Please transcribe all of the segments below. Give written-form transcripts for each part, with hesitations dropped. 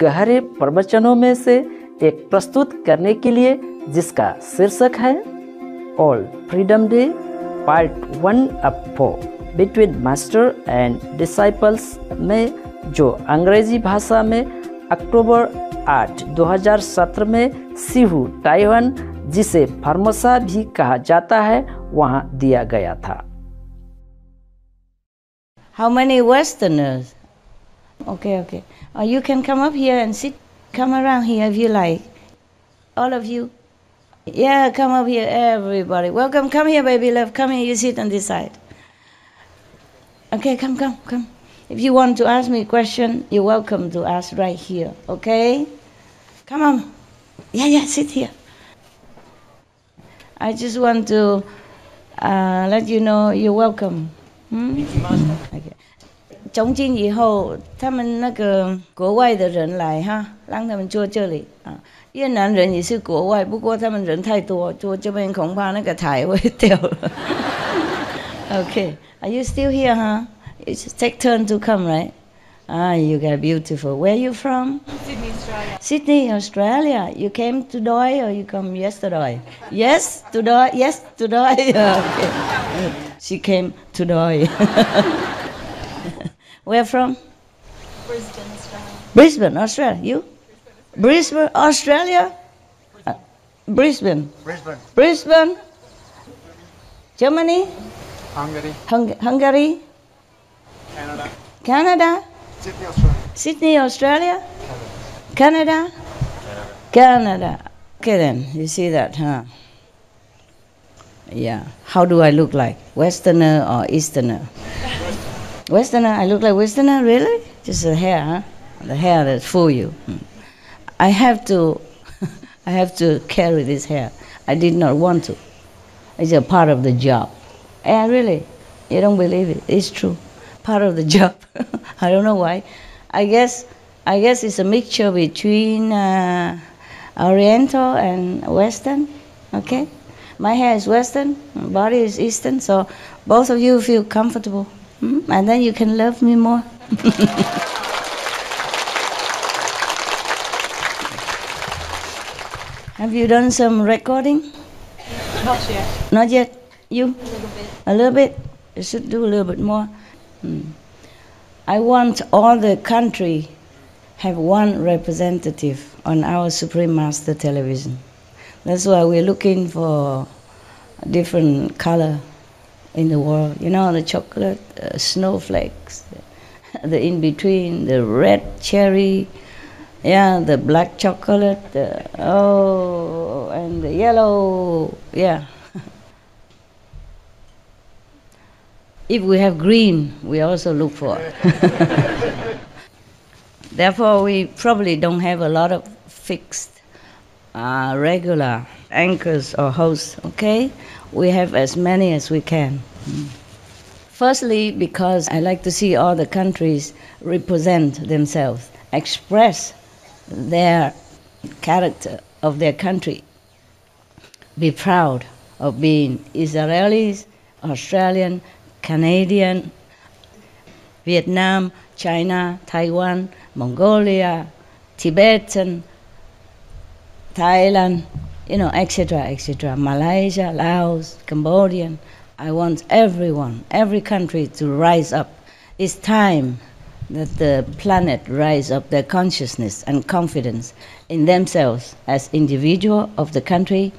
गहरे प्रवचनों में से एक प्रस्तुत करने के लिए जिसका शीर्षक है all freedom day part 1 of 4 between master and disciples में, जो अंग्रेजी भाषा में अक्टूबर 8, 2017 में सिहू ताइवान, जिसे फॉर्मोसा भी कहा जाता है, वहां दिया गया था। How many Westerners? Okay. You can come up here and sit. Come around here if you like. All of you. Yeah, come up here, everybody. Welcome. Come here, baby love. Come here. You sit on this side. Okay, come. If you want to ask me a question, you're welcome to ask right here. Okay? Come on. Yeah, sit here. I just want to let you know you're welcome. 从今以后，他们那个国外的人来哈，让他们坐这里啊。越南人也是国外，不过他们人太多，坐这边恐怕那个台会掉了。Okay, are you still here, huh? It's take turn to come, right? You got beautiful. Where are you from? Sydney, Australia. Sydney, Australia. You came to Doi or you come yesterday? Yes, to Doi. Yes, to Doi. Okay. She came to Doi. Where from? Brisbane, Australia. Brisbane, Australia. You? Brisbane, Australia? Brisbane. Brisbane. Germany? Hungary? Canada? Sydney, Australia? Canada? Okay then, you see that, huh? Yeah. How do I look like? Westerner or Easterner? Westerner? I look like Westerner? Really? Just the hair, huh? The hair that fool you. I have to carry this hair. I did not want to. It's a part of the job. Yeah, really? You don't believe it? It's true. Part of the job. I don't know why. I guess it's a mixture between Oriental and Western. Okay? My hair is Western, my body is Eastern, so both of you feel comfortable. And then you can love me more. Have you done some recording? Not yet. Not yet? You? A little bit. A little bit? You should do a little bit more. I want all the country have one representative on our Supreme Master Television. That's why we're looking for a different color in the world. You know, the chocolate, snowflakes, the in-between, the red cherry, yeah, the black chocolate, and the yellow, yeah. If we have green, we also look for it. Therefore, we probably don't have a lot of fixed, regular anchors or hosts, okay? We have as many as we can. Firstly, because I like to see all the countries represent themselves, express their character of their country. Be proud of being Israelis, Australian, Canadian, Vietnam, China, Taiwan, Mongolia, Tibetan, Thailand, etc., Malaysia, Laos, Cambodian. I want everyone, every country to rise up. It's time that the planet rise up their consciousness and confidence in themselves as individual of the country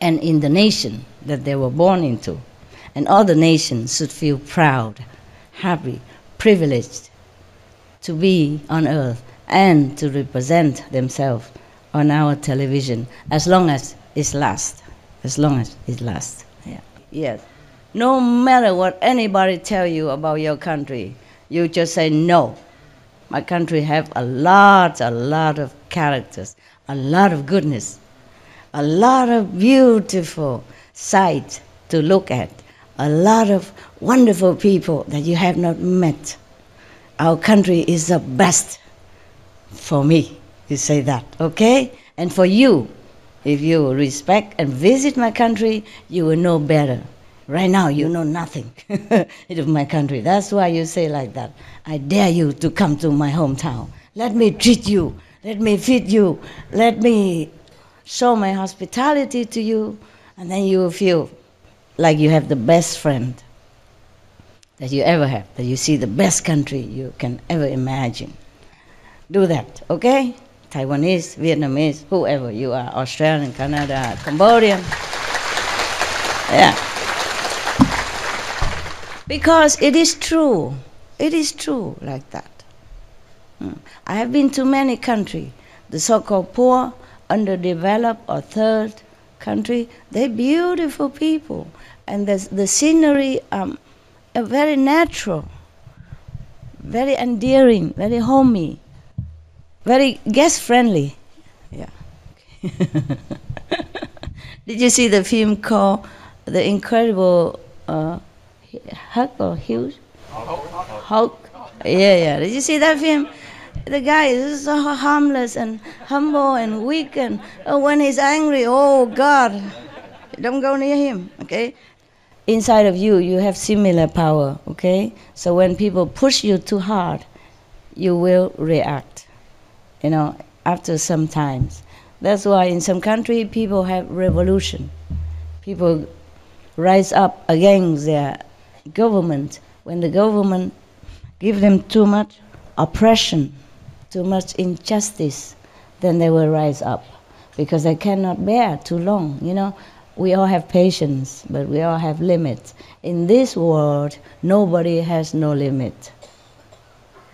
and in the nation that they were born into. And all the nations should feel proud, happy, privileged to be on earth and to represent themselves on our television as long as it lasts. As long as it lasts. Yeah. Yes. No matter what anybody tell you about your country, you just say no. My country have a lot of characters, a lot of goodness, a lot of beautiful sight to look at, a lot of wonderful people that you have not met. Our country is the best for me. You say that, okay? And for you, if you respect and visit my country, you will know better. Right now, you know nothing of my country. That's why you say like that. I dare you to come to my hometown. Let me treat you. Let me feed you. Let me show my hospitality to you. And then you will feel like you have the best friend that you ever have, that you see the best country you can ever imagine. Do that, okay? Taiwanese, Vietnamese, whoever you are, Australian, Canada, Cambodian. Yeah. Because it is true. It is true like that. I have been to many countries, the so-called poor, underdeveloped or third country. They're beautiful people. And the scenery are very natural, very endearing, very homey, very guest-friendly. Yeah. Did you see the film called The Incredible Hulk or Hughes? Hulk. Yeah. Did you see that film? The guy is so harmless and humble and weak, and when he's angry, oh God, don't go near him, okay? Inside of you, you have similar power, okay? So when people push you too hard, you will react, after some times. That's why in some country, people have revolution. People rise up against their government. When the government give them too much oppression, too much injustice, then they will rise up because they cannot bear too long. We all have patience, but we all have limits. In this world, nobody has no limit.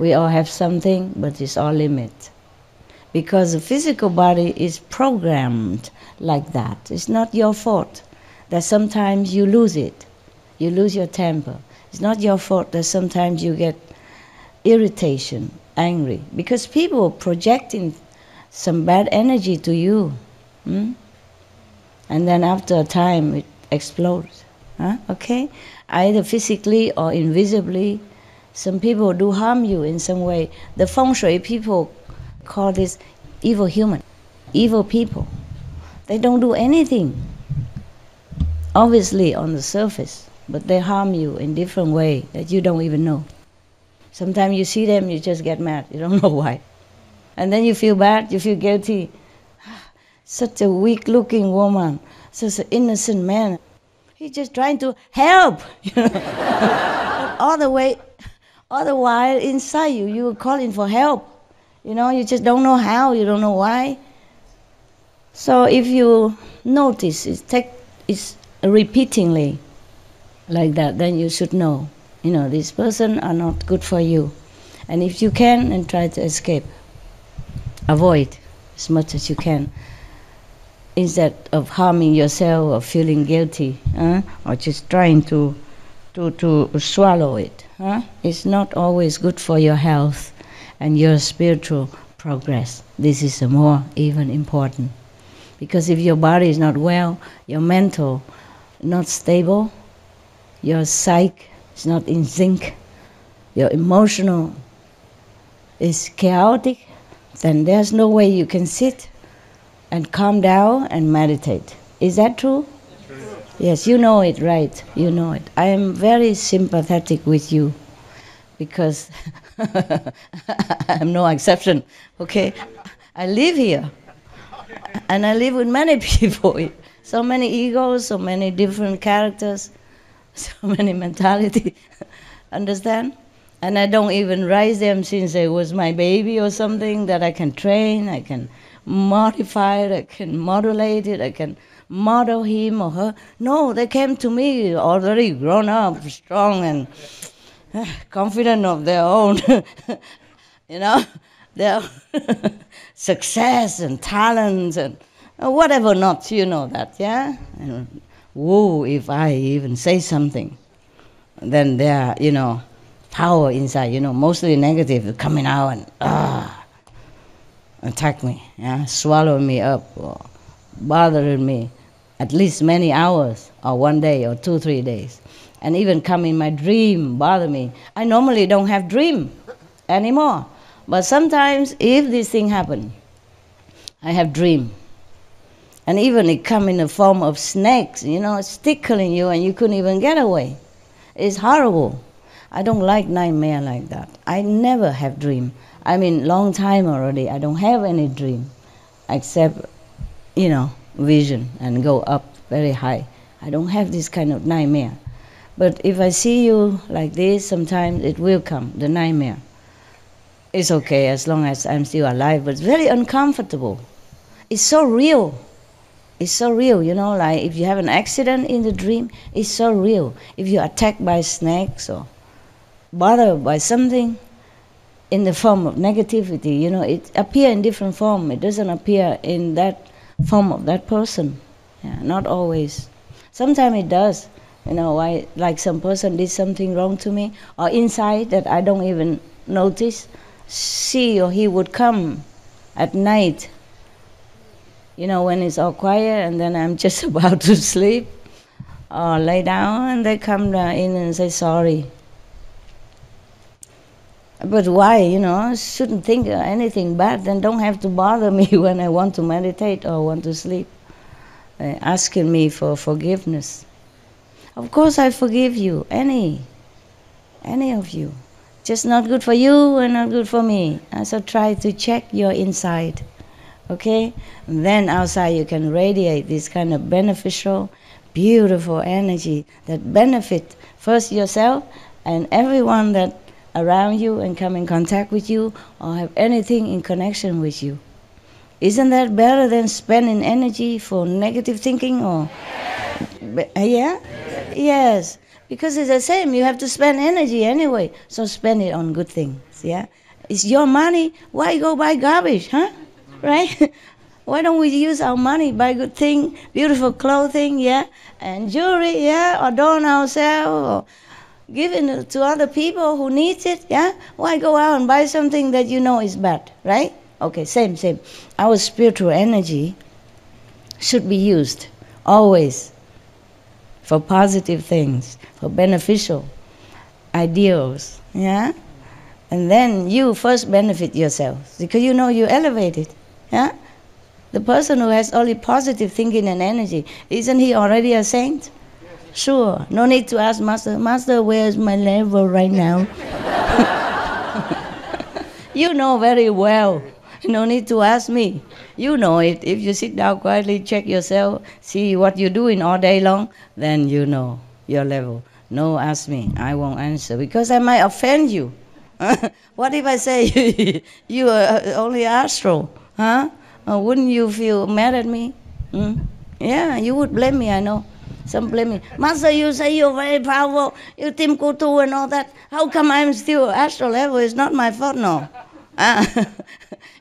We all have something, but it's all limit. Because the physical body is programmed like that. It's not your fault that sometimes you lose it. You lose your temper. It's not your fault that sometimes you get irritation, angry, because people projecting some bad energy to you, and then after a time it explodes. Okay, either physically or invisibly. Some people do harm you in some way. The feng shui people call this evil human, evil people. They don't do anything, obviously on the surface, but they harm you in different way that you don't even know. Sometimes you see them, you just get mad. You don't know why. And then you feel bad, you feel guilty. Such a weak-looking woman, such an innocent man. He's just trying to help. All the while inside you are calling for help. You just don't know how, you don't know why. So if you notice it's repeatingly like that, then you should know. This person are not good for you. And if you can, then try to escape. Avoid as much as you can. Instead of harming yourself or feeling guilty, or just trying to swallow it. It's not always good for your health and your spiritual progress. This is more even important. Because if your body is not well, your mental not stable, your psyche is not in sync, your emotional is chaotic, then there's no way you can sit and calm down and meditate. Is that true? True. Yes, you know it, right? You know it. I am very sympathetic with you because I'm no exception, okay? I live here and I live with many people. So many egos, so many different characters, so many mentality. Understand? And I don't even raise them since they was my baby or something that I can train, I can modify it, I can modulate it, I can model him or her. No, they came to me already grown up, strong and confident of their own, their success and talents and whatever not, you know that, yeah? And, whoa, if I even say something, then there, power inside, mostly negative, coming out and attack me, swallow me up, or bothering me at least many hours, or 1 day, or 2-3 days. And even come in my dream, bother me. I normally don't have dream anymore. But sometimes if this thing happen, I have dream. And even it come in the form of snakes, it's tickling you and you couldn't even get away. It's horrible. I don't like nightmare like that. I never have dream. I mean, long time already, I don't have any dream except, vision and go up very high. I don't have this kind of nightmare. But if I see you like this, sometimes it will come, the nightmare. It's okay as long as I'm still alive, but it's very uncomfortable. It's so real. It's so real, like if you have an accident in the dream, it's so real. If you're attacked by snakes or bothered by something in the form of negativity, it appears in different form. It doesn't appear in that form of that person. Yeah, not always. Sometimes it does. Like some person did something wrong to me, or inside that I don't even notice, she or he would come at night, when it's all quiet and then I'm just about to sleep or lay down, and they come in and say sorry. But why, shouldn't think anything bad, then don't have to bother me when I want to meditate or want to sleep, asking me for forgiveness. Of course I forgive you, any of you. Just not good for you and not good for me. So try to check your inside, okay? And then outside you can radiate this kind of beneficial, beautiful energy that benefit first yourself and everyone that around you and come in contact with you or have anything in connection with you. Isn't that better than spending energy for negative thinking or... Yeah? Yes. Because it's the same. You have to spend energy anyway. So spend it on good things. Yeah? It's your money. Why go buy garbage, huh? Right? Why don't we use our money, buy good things, beautiful clothing, yeah? And jewelry, yeah? Adorn ourselves, or give it to other people who need it, yeah? Why go out and buy something that you know is bad, right? Okay, same. Our spiritual energy should be used always for positive things, for beneficial ideals, yeah? And then you first benefit yourself, because you elevated, yeah? The person who has only positive thinking and energy, isn't he already a saint? Sure, no need to ask Master, where's my level right now? You know very well. No need to ask me. You know it. If you sit down quietly, check yourself, see what you're doing all day long, then you know your level. No, ask me. I won't answer because I might offend you. What if I say you are only astral? Huh? Wouldn't you feel mad at me? Yeah, you would blame me, I know. Some blame me. Master, you say you're very powerful, you Tim Kutu and all that. How come I'm still astral level? It's not my fault, no.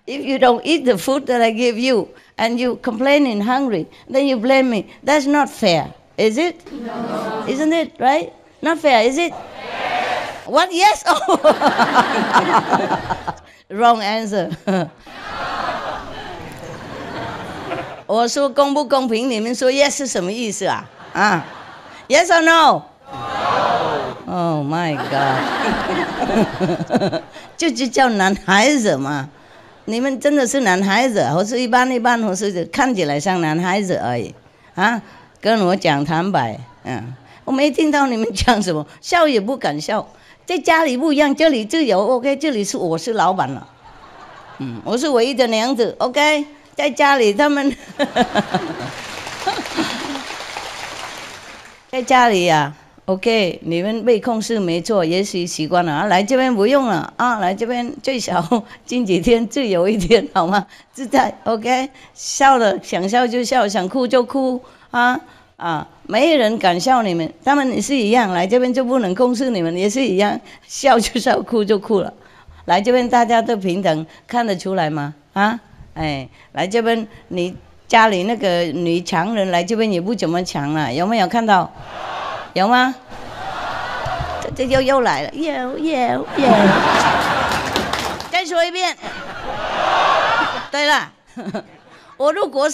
If you don't eat the food that I give you and you complaining hungry, then you blame me. That's not fair, is it? No. Isn't it, right? Not fair, is it? Yes. What? Yes? Oh. Wrong answer. 我说公不公平，你们说 yes 是什么意思啊？Yes or no? Oh my God 就叫男孩子嘛，你们真的是男孩子，或是一般，或是看起来像男孩子而已啊？跟我讲坦白，我没听到你们讲什么，笑也不敢笑。在家里不一样，这里自由 ，OK， 这里我是老板了，我是唯一的娘子 ，OK。在家里他们在家里呀，OK， 你们被控制没错，也许习惯了来这边不用了来这边最少近几天自由一点好吗？自在 OK， 笑了想笑就笑，想哭就哭没人敢笑你们，他们也是一样，来这边就不能控制你们，也是一样，笑就笑，哭就哭了。来这边大家都平等，看得出来吗？来这边你家里那个女强人来这边也不怎么强了，有没有看到？有吗？这又来了，有。再说一遍。对了，我如果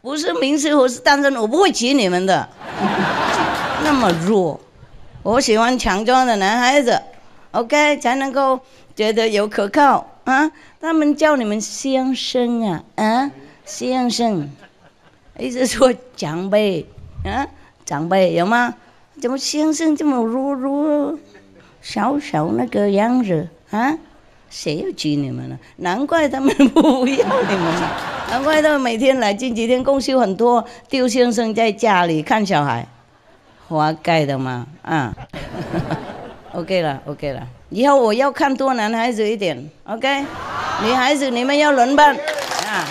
不是名师或是单身，我不会娶你们的。那么弱，我喜欢强壮的男孩子 ，OK， 才能够觉得有可靠。他们叫你们先生先生，意思说长辈长辈有吗？怎么先生这么弱小那个样子谁要拘你们了？难怪他们不要你们了，难怪他们每天来，近几天公休很多，丢先生在家里看小孩，活该的嘛啊！OK 了，OK 了，以后我要看多男孩子一点 ，OK？ 女孩子你们要轮班啊！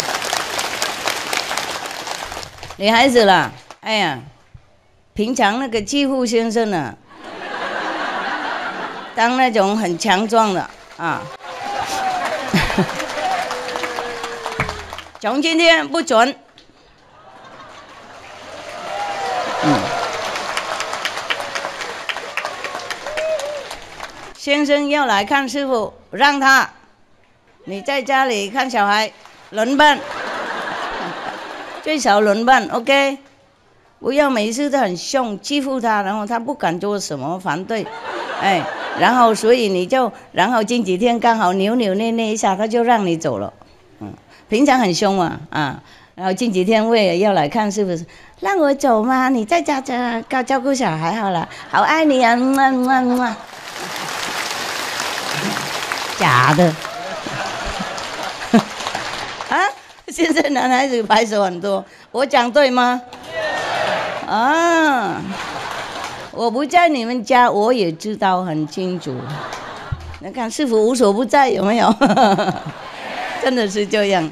女孩子啦，哎呀，平常那个继父先生啊，当那种很强壮的啊。从今天不准。先生要来看师傅，让他。你在家里看小孩，轮班，最少轮班 ，OK？ 不要每一次都很凶，欺负他，然后他不敢做什么反对，哎，然后所以你就，然后近几天刚好扭扭捏捏一下，他就让你走了。平常很凶嘛，啊，然后近几天为了要来看师傅，让我走吗？你在家照顾小孩好了，好爱你啊，假的，啊，现在男孩子拍手很多，我讲对吗？啊，我不在你们家，我也知道很清楚。你看师傅无所不在，有没有？真的是这样。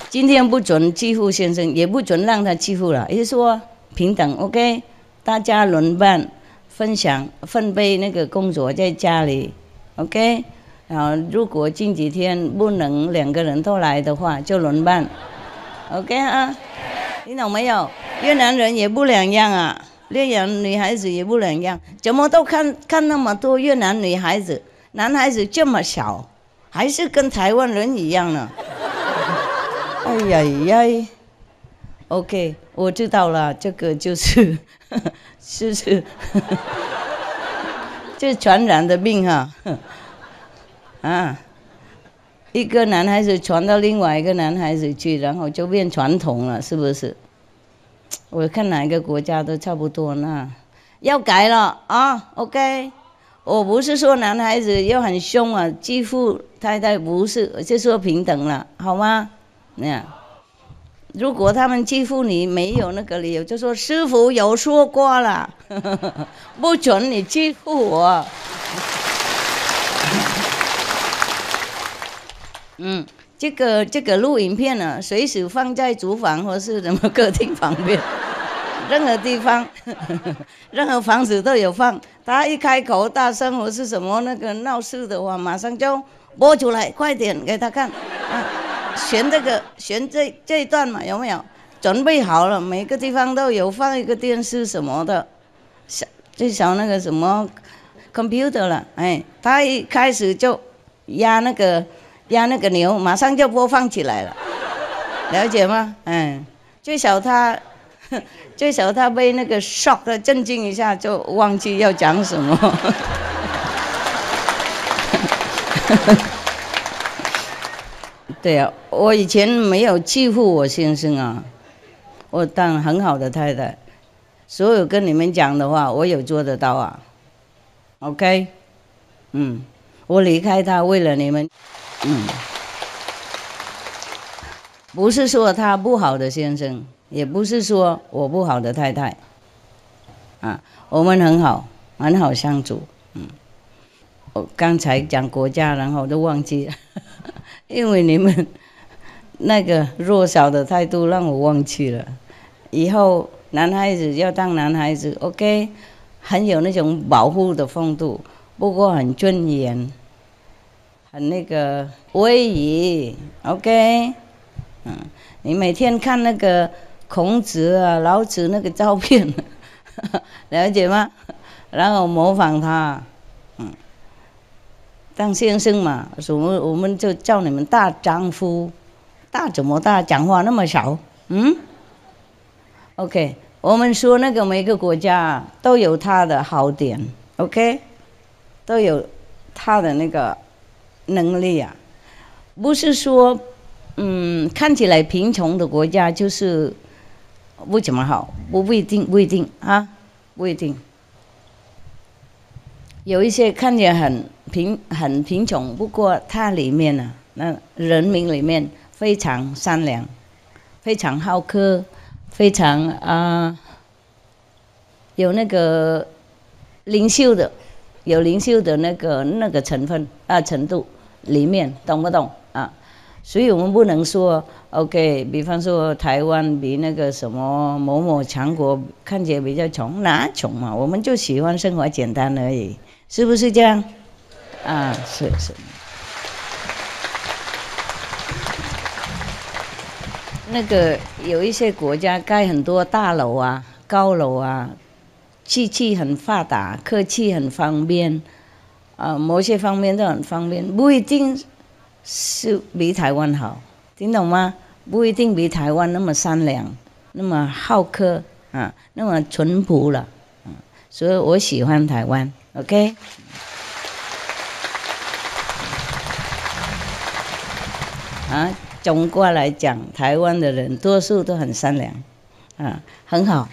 今天不准欺负先生，也不准让他欺负了，也就是说平等 ，OK？ 大家轮班分享分配那个工作在家里 ，OK？ 然后如果近几天不能两个人都来的话，就轮班 ，OK 啊？你懂没有？越南人也不两样啊，越南女孩子也不两样，怎么都看那么多越南女孩子。男孩子这么小，还是跟台湾人一样呢。哎呀呀 ，OK， 我知道了，这个就是就是传染的病哈，啊，一个男孩子传到另外一个男孩子去，然后就变传统了，是不是？我看哪一个国家都差不多呢，要改了啊 ，OK。我不是说男孩子又很凶啊，欺负太太不是，我就说平等了，好吗？那样，如果他们欺负你，没有那个理由，就说师父有说过了，不准你欺负我。这个录影片呢，随时放在厨房或是什么客厅旁边。任何地方，任何房子都有放。他一开口大声或是什么那个闹事的话，马上就播出来，快点给他看。啊，选这一段嘛，有没有？准备好了，每个地方都有放一个电视什么的，最少那个什么 computer 了。哎，他一开始就压那个钮，马上就播放起来了，了解吗？最少他被那个 shock 的震惊一下，就忘记要讲什么。对啊，我以前没有欺负我先生啊，我当很好的太太，所有跟你们讲的话，我有做得到啊。OK， 我离开他为了你们，不是说他不好的先生。也不是说我不好的太太，啊，我们很好相处。我刚才讲国家，然后都忘记了，因为你们那个弱小的态度让我忘记了。以后男孩子要当男孩子 ，OK， 很有那种保护的风度，不过很尊严，很那个威仪 ，OK， 你每天看那个。孔子啊，老子那个照片，了解吗？然后模仿他，当先生嘛，我们就叫你们大丈夫，大怎么大？讲话那么少？OK， 我们说那个每个国家都有它的好点 ，OK， 都有它的那个能力啊，不是说看起来贫穷的国家就是不怎么好，不一定啊，不一定。有一些看起来很贫穷，不过他里面啊，那人民里面非常善良，非常好客，非常有那个灵修的，有灵修的那个成分程度里面，懂不懂啊？所以我们不能说 OK， 比方说台湾比那个什么某某强国看起来比较穷，哪穷嘛？我们就喜欢生活简单而已，是不是这样？啊，是。那个有一些国家盖很多大楼啊、高楼啊，机器很发达，科技很方便，某些方面都很方便，不一定是比台湾好，听懂吗？不一定比台湾那么善良，那么好客啊，那么淳朴了，所以我喜欢台湾 ，OK。总括来讲，台湾的人多数都很善良，很好，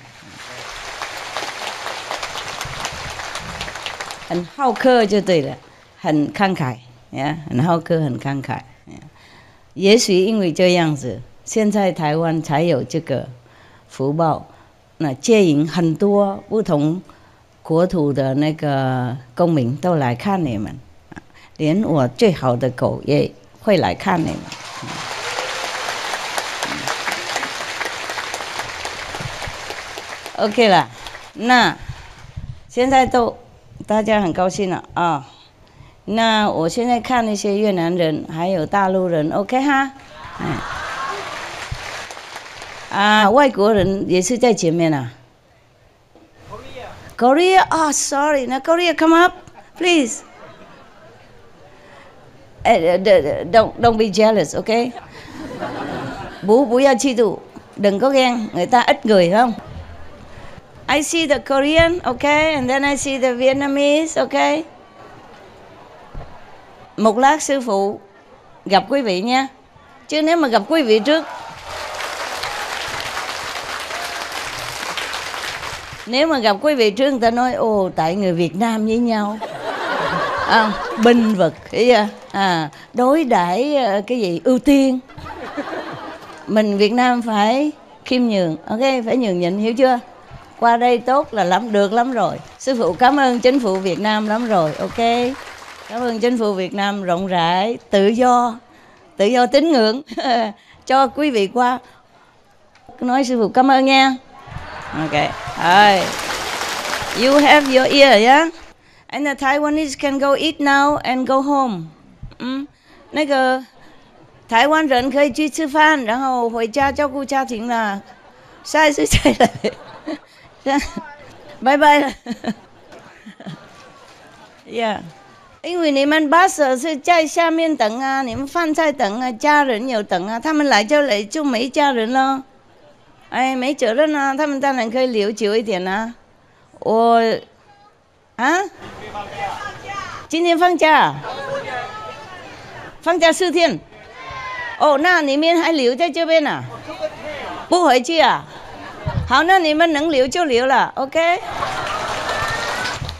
很好客就对了，很慷慨呀，很好客，很慷慨。也许因为这样子，现在台湾才有这个福报，那接引很多不同国土的那个公民都来看你们，连我最好的狗也会来看你们。OK 了，那现在都大家很高兴了啊。那我现在看那些越南人还有大陆人 ，OK 哈，外国人也是在前面啊。Korea， oh sorry， 那 Korea come up please。Don't be jealous，OK？ 不要嫉妒，đừng có ghen, người ta ít người không? I see the Korean, okay, and then I see the Vietnamese, okay. Một lát sư phụ gặp quý vị nha. Chứ nếu mà gặp quý vị trước, nếu mà gặp quý vị trước người ta nói ồ tại người Việt Nam với nhau, binh vực, đối đãi cái gì ưu tiên. Mình Việt Nam phải khiêm nhường, ok, phải nhường nhịn, hiểu chưa? Qua đây tốt là được lắm rồi. Sư phụ cảm ơn chính phủ Việt Nam lắm rồi, ok. Cảm ơn chính phủ Việt Nam rộng rãi, tự do tín ngưỡng cho quý vị qua. Nói sư phụ cảm ơn nha. Ok, rồi. You have your ear, yeah? And the Taiwanese can go eat now and go home. 那个台湾人可以去吃饭，然后回家照顾家庭了。下一次再来，拜拜了。Yeah， 因为你们巴士是在下面等啊，你们饭菜等啊，家人有等啊，他们来就没家人了。哎，没责任啊，他们当然可以留久一点啊。今天放假，放假4天。哦，那你们还留在这边啊？不回去啊？好，那你们能留就留了 ，OK。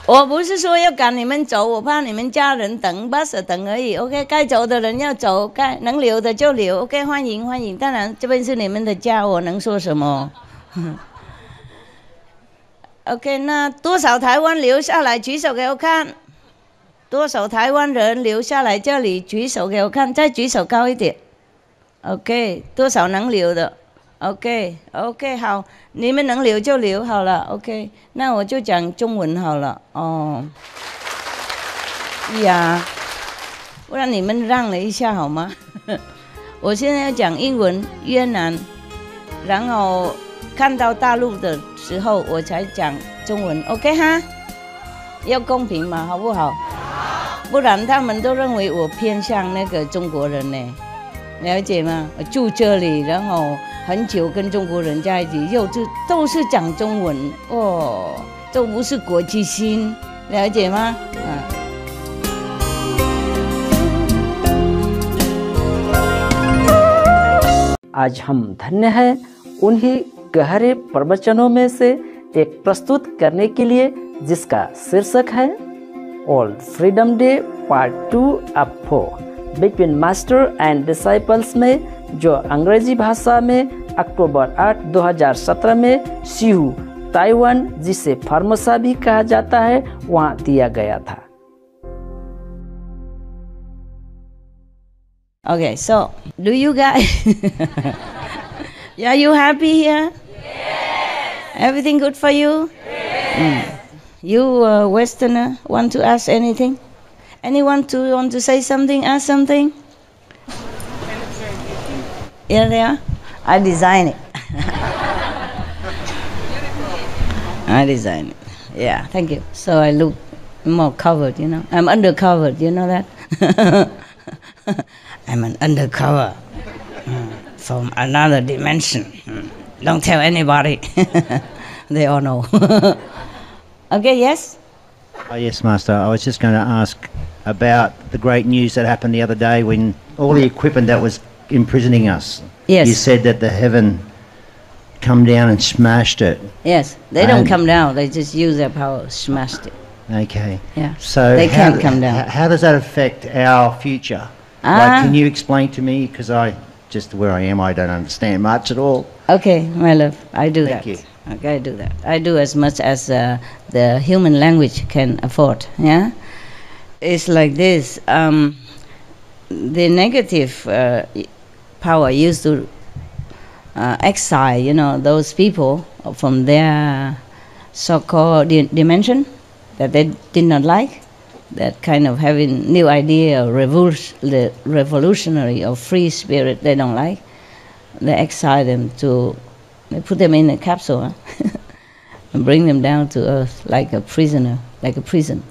我不是说要赶你们走，我怕你们家人等巴士等而已 ，OK。该走的人要走，该能留的就留 ，OK。欢迎欢迎，当然这边是你们的家，我能说什么？OK， 那多少台湾留下来举手给我看？多少台湾人留下来这里举手给我看？再举手高一点。OK， 多少能留的 ？OK， 好，你们能留就留好了。OK， 那我就讲中文好了。哦，呀，不然你们让了一下好吗？我现在要讲英文、越南，然后看到大陆的时候我才讲中文。OK 哈，要公平嘛，好不好？不然他们都认为我偏向那个中国人呢。了解吗？我住这里，然后很久跟中国人在一起，都是讲中文哦，都不是国际性，了解吗？आज हम धन्य हैं उन्हीं गहरे प्रवचनों में से एक प्रस्तुत करने के लिए जिसका शीर्षक है ऑल फ्रीडम डे पार्ट 2 अब 4 बिटवीन मास्टर एंड डिसाइपल्स में, जो अंग्रेजी भाषा में अक्टूबर 8, 2017 में सिहू, ताइवान, जिसे फार्मोसा भी कहा जाता है, वहाँ दिया गया था। Okay, so do you guys are you happy here? Yes. Everything good for you? Yes. You Westerner want to ask anything? Anyone want to say something? Ask something? Yeah, they are. I design it. I design it. Yeah, thank you. So I look more covered, you know. I'm undercovered, you know that? I'm an undercover from another dimension. Don't tell anybody. They all know. Okay, yes? Oh, yes, Master. I was just going to ask about the great news that happened the other day when all the equipment that was imprisoning us. Yes. You said that the heaven come down and smashed it. Yes, they don't come down. They just use their power, smashed it. Okay. Yeah. So they can't come down. How does that affect our future? Like, can you explain to me? Because just where I am, I don't understand much at all. Okay, my love, I do Thank that. you. Okay, I do that. I do as much as the human language can afford. Yeah, it's like this. The negative power used to exile, you know, those people from their so-called dimension that they did not like. That kind of having new idea, revolutionary or free spirit they don't like. They exile them they put them in a capsule and bring them down to earth like a prisoner, like a prison.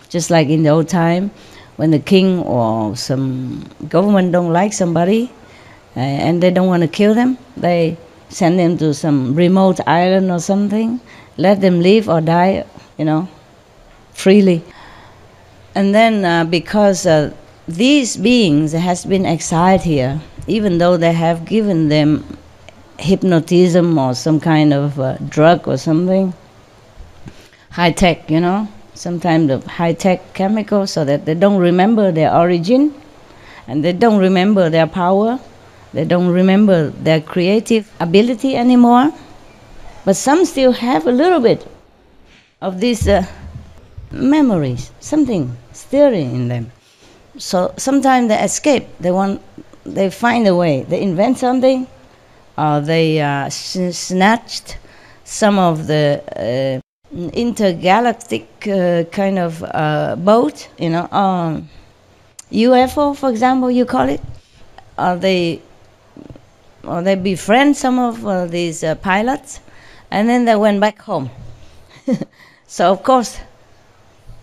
Just like in the old time when the king or some government don't like somebody and they don't want to kill them, they send them to some remote island or something, let them live or die, you know, freely. And then because these beings has been exiled here, even though they have given them hypnotism or some kind of drug or something, high tech, you know, some kind of high tech chemical, so that they don't remember their origin and they don't remember their power, they don't remember their creative ability anymore. But some still have a little bit of these memories, something stirring in them. So sometimes they escape. They find a way. They invent something, or they snatched some of the intergalactic kind of boat, you know, UFO, for example, you call it, or they befriend some of these pilots, and then they went back home. So of course,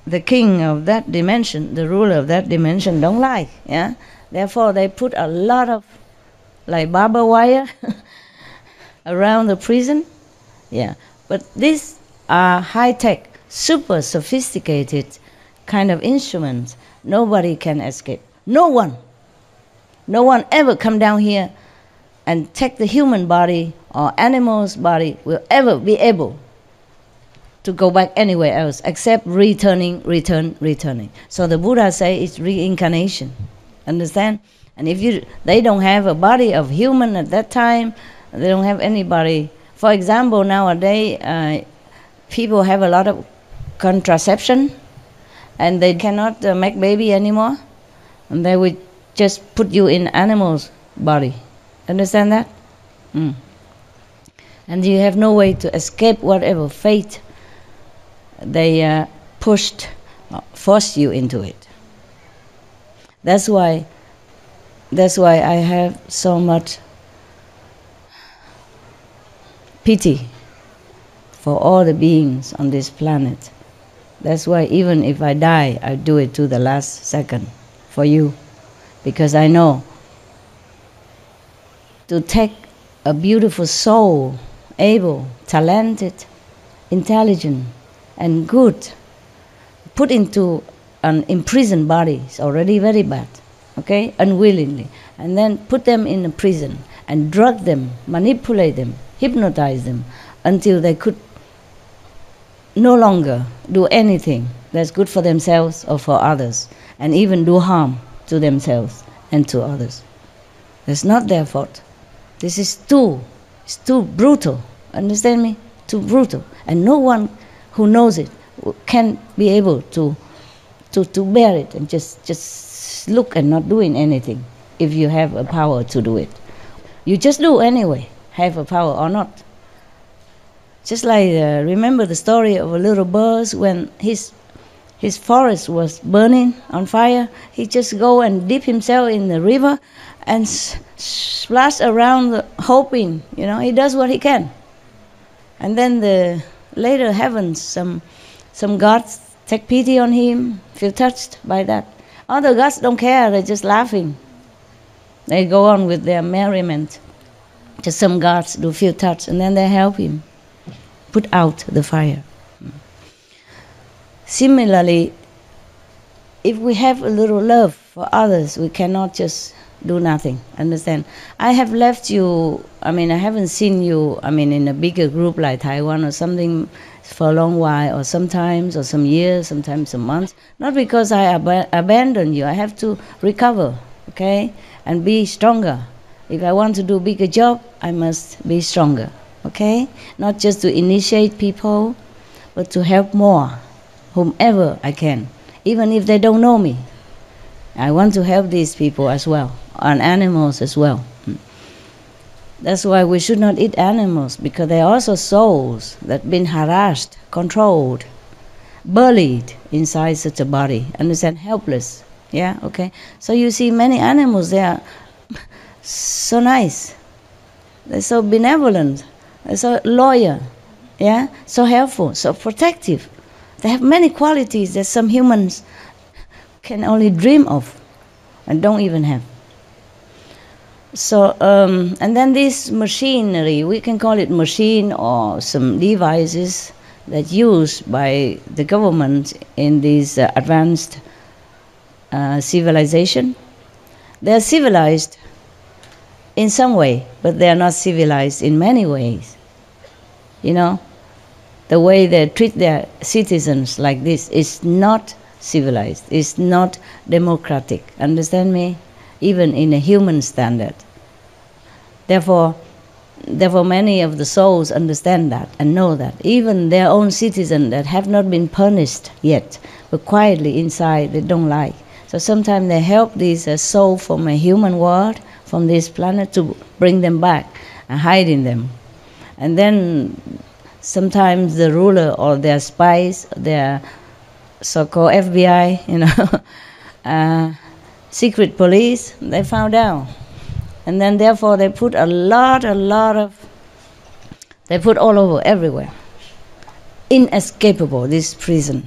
the king of that dimension, the ruler of that dimension, don't like. Yeah, therefore they put a lot of like barbed wire around the prison. Yeah, but these are high-tech, super sophisticated kind of instruments. Nobody can escape. No one ever come down here and take the human body or animal's body will ever be able to go back anywhere else except returning. So the Buddha say it's reincarnation. Understand? And if they don't have a body of human at that time, they don't have anybody. For example, nowadays people have a lot of contraception and they cannot make baby anymore, and they would just put you in animal's body. Understand that? And you have no way to escape whatever fate they forced you into it. That's why I have so much pity for all the beings on this planet. That's why even if I die, I do it to the last second for you, because I know to take a beautiful soul, able, talented, intelligent, and good, put into an imprisoned body is already very bad, okay, unwillingly, and then put them in a prison and drug them, manipulate them, hypnotize them until they could no longer do anything that's good for themselves or for others. and even do harm to themselves and to others. It's not their fault. This is it's too brutal. Understand me? Too brutal. And no one who knows it can be able to bear it and just look and not doing anything if you have a power to do it. You just do anyway, have a power or not. Just like, remember the story of a little bird when his forest was burning on fire. He just go and dip himself in the river and splash around hoping, he does what he can. And then the later heavens, some gods take pity on him, feel touched by that. Other gods don't care, they're just laughing. They go on with their merriment. Just some gods do feel touched, and then they help him put out the fire. Similarly, if we have a little love for others, we cannot just do nothing. Understand? I have left you, I haven't seen you, in a bigger group like Taiwan or something for a long while, or sometimes, or some years, sometimes some months. Not because I abandon you. I have to recover, okay? And be stronger. If I want to do a bigger job, I must be stronger, okay? Not just to initiate people, but to help more, whomever I can, even if they don't know me. I want to help these people as well, and animals as well. That's why we should not eat animals, because they are also souls that have been harassed, controlled, bullied inside such a body, understand, helpless. Yeah, okay? So you see many animals, they are so nice, they're so benevolent, they're so loyal, yeah, so helpful, so protective. They have many qualities that some humans can only dream of and don't even have. So, and then this machinery, we can call it machine or some devices that used by the government in this advanced civilization. They are civilized in some way, but they are not civilized in many ways. The way they treat their citizens like this is not civilized, it's not democratic. Understand me? Even in a human standard. Therefore, many of the souls understand that and know that. Even their own citizens that have not been punished yet, but quietly inside they don't like. So sometimes they help these souls from a human world, from this planet, to bring them back and hiding them. And then sometimes the ruler or their spies, their so-called FBI, secret police, they found out. And then therefore they put they put all over, everywhere. Inescapable, this prison.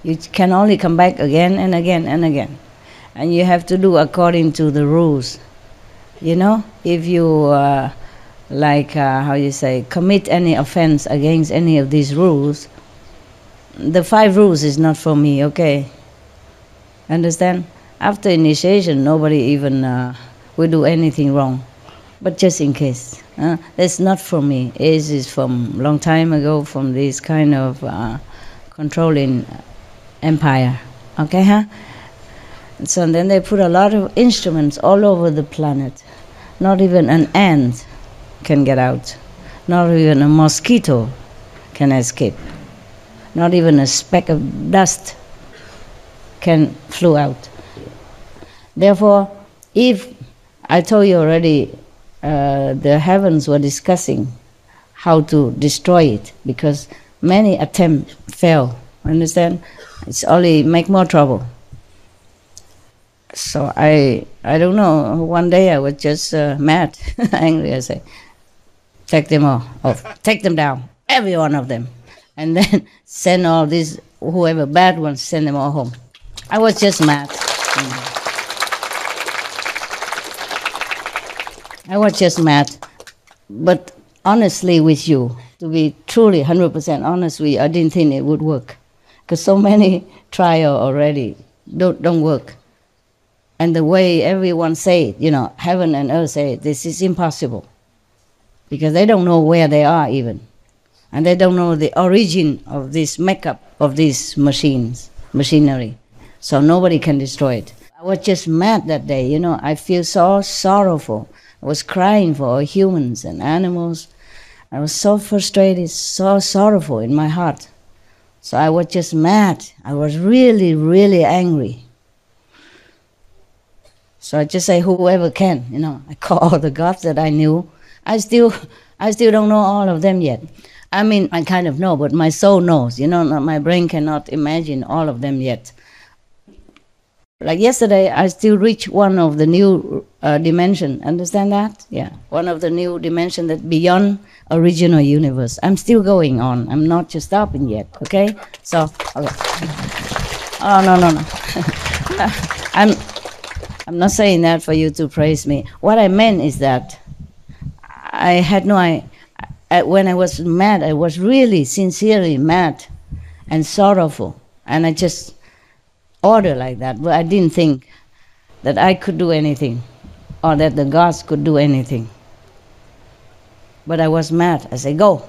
You can only come back again and again and again. And you have to do according to the rules. If you, commit any offense against any of these rules, the 5 rules is not for me, okay? Understand? After initiation, nobody even will do anything wrong. But just in case. That's not for me. It is from long time ago, from this kind of controlling empire. Okay, huh? So then they put a lot of instruments all over the planet. Not even an ant can get out. Not even a mosquito can escape. Not even a speck of dust can flew out. Therefore, if I told you already, the heavens were discussing how to destroy it, because many attempts fail. Understand? It's only make more trouble. So I don't know. One day I was just mad, angry. I say, take them all off, take them down, every one of them, and then send all these whoever bad ones, send them all home. I was just mad. I was just mad. But honestly with you, to be truly 100% honest with you, I didn't think it would work. Because so many trials already don't work. And the way everyone say it, heaven and earth say it, this is impossible. Because they don't know where they are even. And they don't know the origin of this makeup of these machinery. so nobody can destroy it. I was just mad that day, you know. I feel so sorrowful. I was crying for all humans and animals. I was so frustrated, so sorrowful in my heart. So I was just mad. I was really, really angry. So I just say, whoever can, you know. I call all the gods that I knew. I still don't know all of them yet. I mean, I kind of know, but my soul knows, you know. My brain cannot imagine all of them yet. Like yesterday, I still reach one of the new dimension. Understand that? Yeah, one of the new dimension that beyond original universe. I'm still going on. I'm not just stopping yet. Okay? So, okay. Oh no. I'm not saying that for you to praise me. What I meant is that I had no idea. When I was mad, I was really sincerely mad and sorrowful, and I just order like that, but I didn't think that I could do anything or that the gods could do anything. But I was mad. I said, go,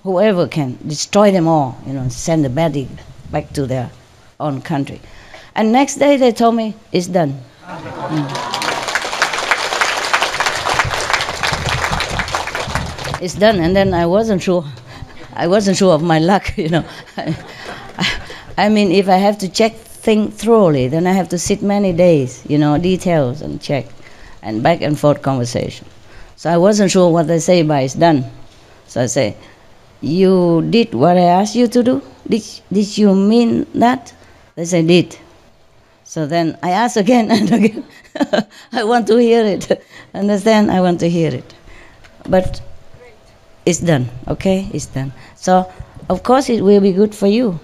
whoever can, destroy them all, you know, send the body back to their own country. And next day they told me, it's done. It's done, and then I wasn't sure of my luck, you know. I mean, if I have to check think thoroughly, then I have to sit many days, you know, details and check, and back and forth conversation. So I wasn't sure what they say by it's done. So I say, you did what I asked you to do? Did you mean that? They say, did. So then I ask again and again. I want to hear it. Understand? I want to hear it. But it's done, okay? It's done. So, of course, it will be good for you.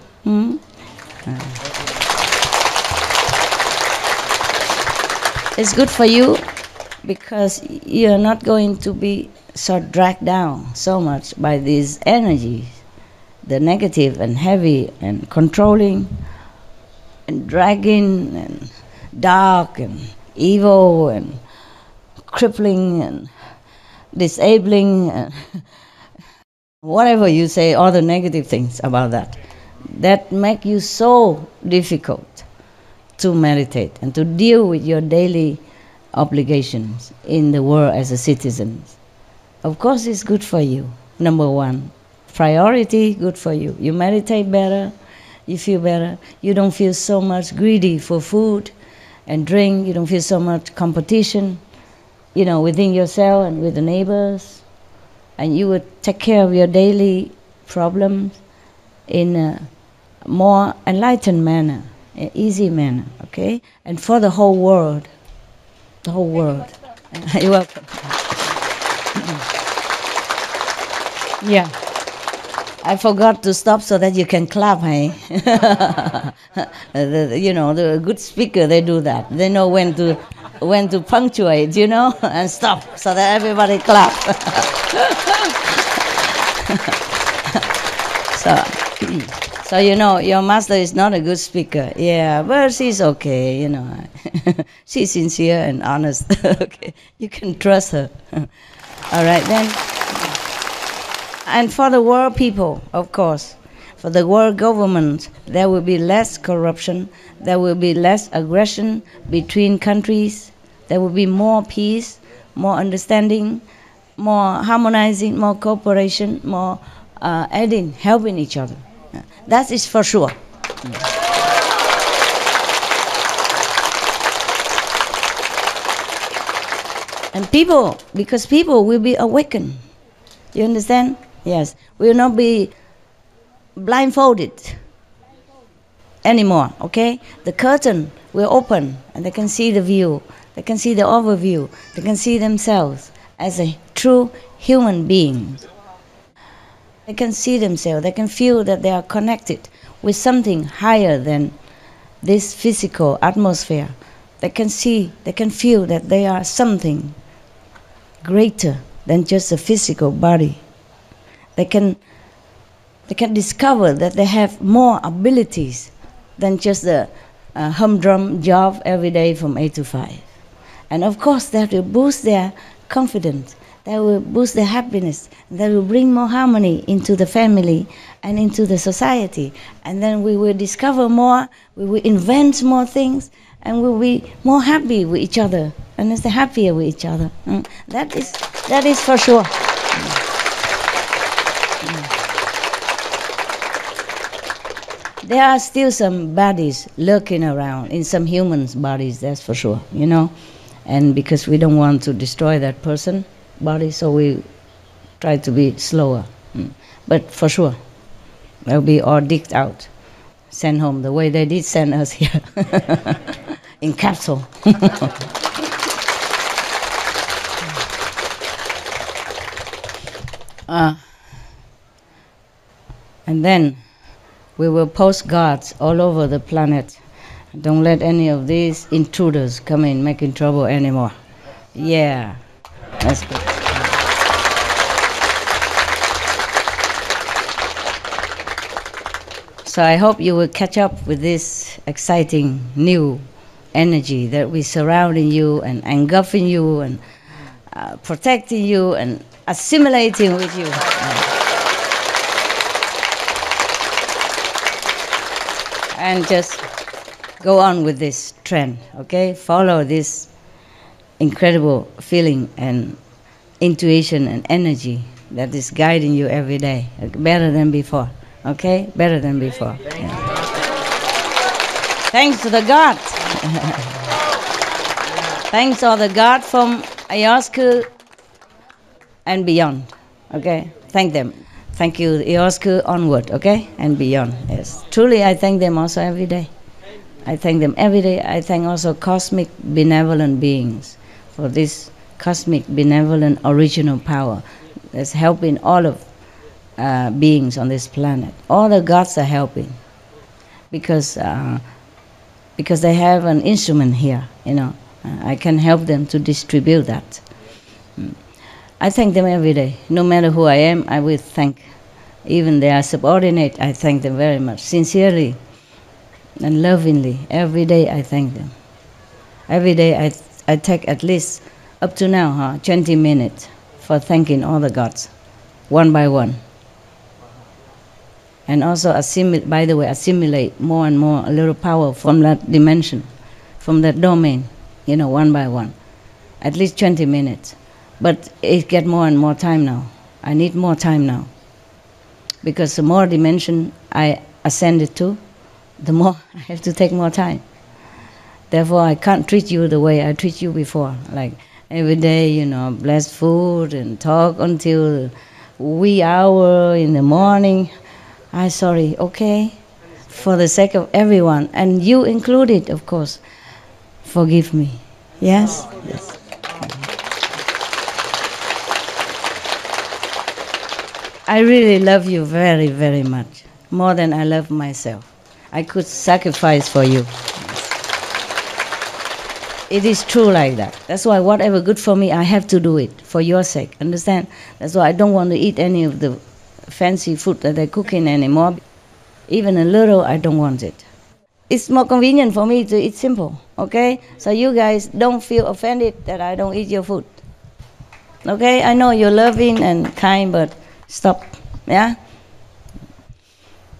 It's good for you because you're not going to be so dragged down so much by these energies, the negative and heavy and controlling and dragging and dark and evil and crippling and disabling and whatever you say, all the negative things about that make you so difficult to meditate and to deal with your daily obligations in the world as a citizen. Of course it's good for you, number one. Priority, good for you. You meditate better, you feel better. You don't feel so much greedy for food and drink. You don't feel so much competition, you know, within yourself and with the neighbors. And you would take care of your daily problems in a more enlightened manner, an easy manner, okay? And for the whole world. The whole world. You're welcome. Yeah. I forgot to stop so that you can clap, hey? You know, the good speaker, they do that. They know when to punctuate, you know, and stop so that everybody clap. So you know, your master is not a good speaker. Yeah, but she's okay, you know. She's sincere and honest. Okay, you can trust her. All right, then. And for the world people, of course, for the world government, there will be less corruption, there will be less aggression between countries, there will be more peace, more understanding, more harmonizing, more cooperation, more aiding, helping each other. That is for sure. And people, because people will be awakened. You understand? Yes. We will not be blindfolded anymore, okay? The curtain will open and they can see the view. They can see the overview. They can see themselves as a true human being. They can see themselves. They can feel that they are connected with something higher than this physical atmosphere. They can see, they can feel that they are something greater than just a physical body. They can discover that they have more abilities than just a humdrum job every day from 8 to 5. And of course that will boost their confidence. that will boost their happiness, that will bring more harmony into the family and into the society. And then we will discover more, we will invent more things, and we'll be more happy with each other, and it's happier with each other. That is for sure. There are still some bodies lurking around in some humans' bodies, that's for sure, And because we don't want to destroy that person body, so we try to be slower. But for sure, they'll be all digged out, sent home the way they did send us here, in capsule. And then we will post guards all over the planet. Don't let any of these intruders come in making trouble anymore. Yeah, that's good. So I hope you will catch up with this exciting new energy that we surrounding you and engulfing you and protecting you and assimilating with you. And just go on with this trend, okay? Follow this incredible feeling and intuition and energy that is guiding you every day, better than before, okay? Better than before. Yeah. Thanks to the God. Thanks to the God from Ayahuasca and beyond, okay? Thank them. Thank you, Ayahuasca onward, okay? And beyond, yes. Truly, I thank them also every day. I thank them every day. I thank also cosmic benevolent beings for this cosmic benevolent original power that's helping all of beings on this planet. All the gods are helping because they have an instrument here, I can help them to distribute that. I thank them every day. No matter who I am, I will thank. Even they are subordinate, I thank them very much, sincerely and lovingly. Every day I thank them. Every day I take at least, up to now, 20 minutes for thanking all the gods, one by one. And also assimilate more and more a little power from that dimension, from that domain, one by one. At least 20 minutes. But it gets more and more time now. I need more time now. Because the more dimension I ascended to, the more I have to take more time. Therefore, I can't treat you the way I treat you before. Like every day, bless food and talk until wee hour in the morning. I'm sorry, okay? For the sake of everyone, and you included, of course, forgive me. Yes? Yes. I really love you very, very much, more than I love myself. I could sacrifice for you. It is true like that. That's why whatever good for me, I have to do it for your sake. Understand? That's why I don't want to eat any of the fancy food that they're cooking anymore. Even a little, I don't want it. It's more convenient for me to eat simple, okay? So you guys don't feel offended that I don't eat your food. Okay? I know you're loving and kind, but stop, yeah?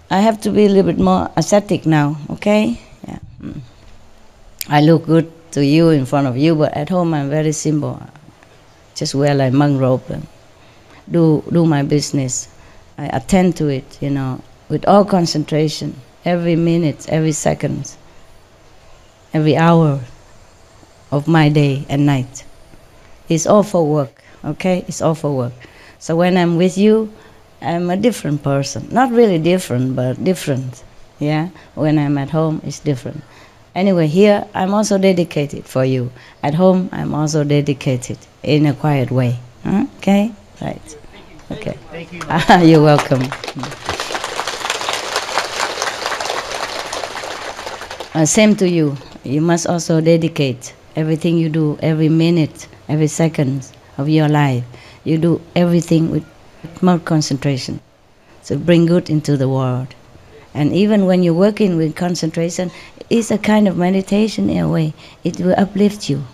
I have to be a little bit more ascetic now, okay? Yeah. I look good to you in front of you, but at home I'm very simple. Just wear like monk robe and do my business. I attend to it, with all concentration, every minute, every second, every hour of my day and night. It's all for work, okay? It's all for work. So when I'm with you, I'm a different person. Not really different, but different, yeah? When I'm at home, it's different. Anyway, here, I'm also dedicated for you. At home, I'm also dedicated in a quiet way. Okay? Right. Okay. Thank you. You're welcome. Same to you. You must also dedicate everything you do, every minute, every second of your life. You do everything with more concentration. So bring good into the world. And even when you're working with concentration, it's a kind of meditation in a way. It will uplift you.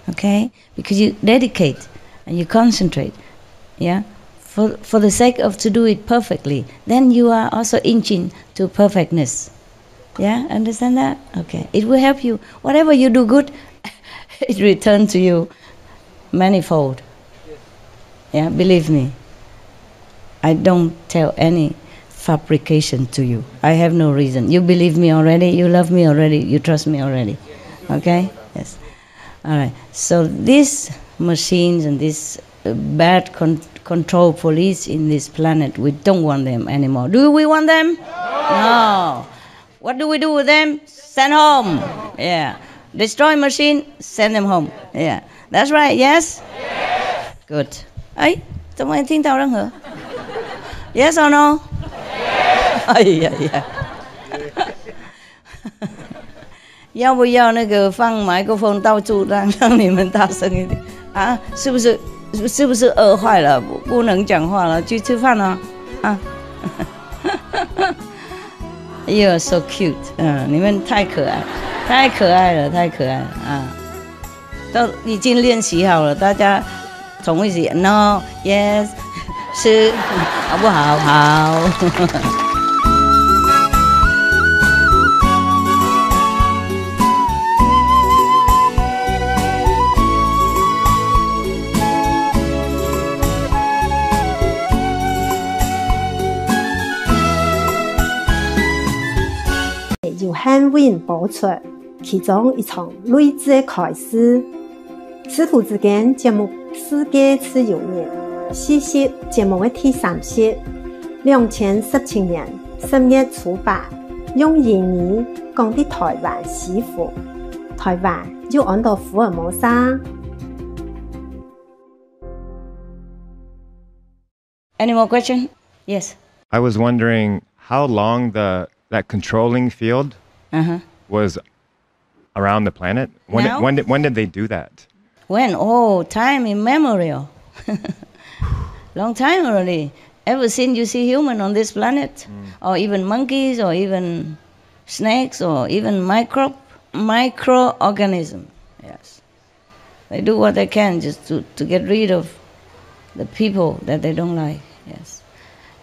Okay? Because you dedicate and you concentrate, yeah, for the sake of to do it perfectly, then you are also inching to perfectness. Yeah, understand that? Okay, it will help you. Whatever you do good, it returns to you manifold. Yeah, believe me. I don't tell any fabrication to you. I have no reason. You believe me already, you love me already, you trust me already. Okay? Yes. All right. So these machines and these bad control police in this planet, we don't want them anymore. Do we want them? No. What do we do with them? Send home. Yeah. Destroy machine, send them home. Yeah. That's right, yes? Yes. Good. 哎，怎么没听到任何 ？Yes or no? Yes. 哎呀呀！要不要那个放麦克风到处让你们大声一点啊？是不是饿坏了？不能讲话了，去吃饭了啊！You're so cute， 你们太可爱，太可爱了啊！都已经练习好了，大家同一起 ，No Yes 是，好不好？好。由幸运播出其中一场睿智的开始。师徒之间节目世界自由年，4集节目的第3集，2017年10月初8，用英语讲的台湾媳妇，台湾又按到福尔摩沙。Any more question? Yes. I was wondering how long that controlling field was around the planet. When did they do that? When? Oh, time immemorial. Long time already. Ever since you see human on this planet, or even monkeys, or even snakes, or even microorganism. Yes, they do what they can just to get rid of the people that they don't like. Yes.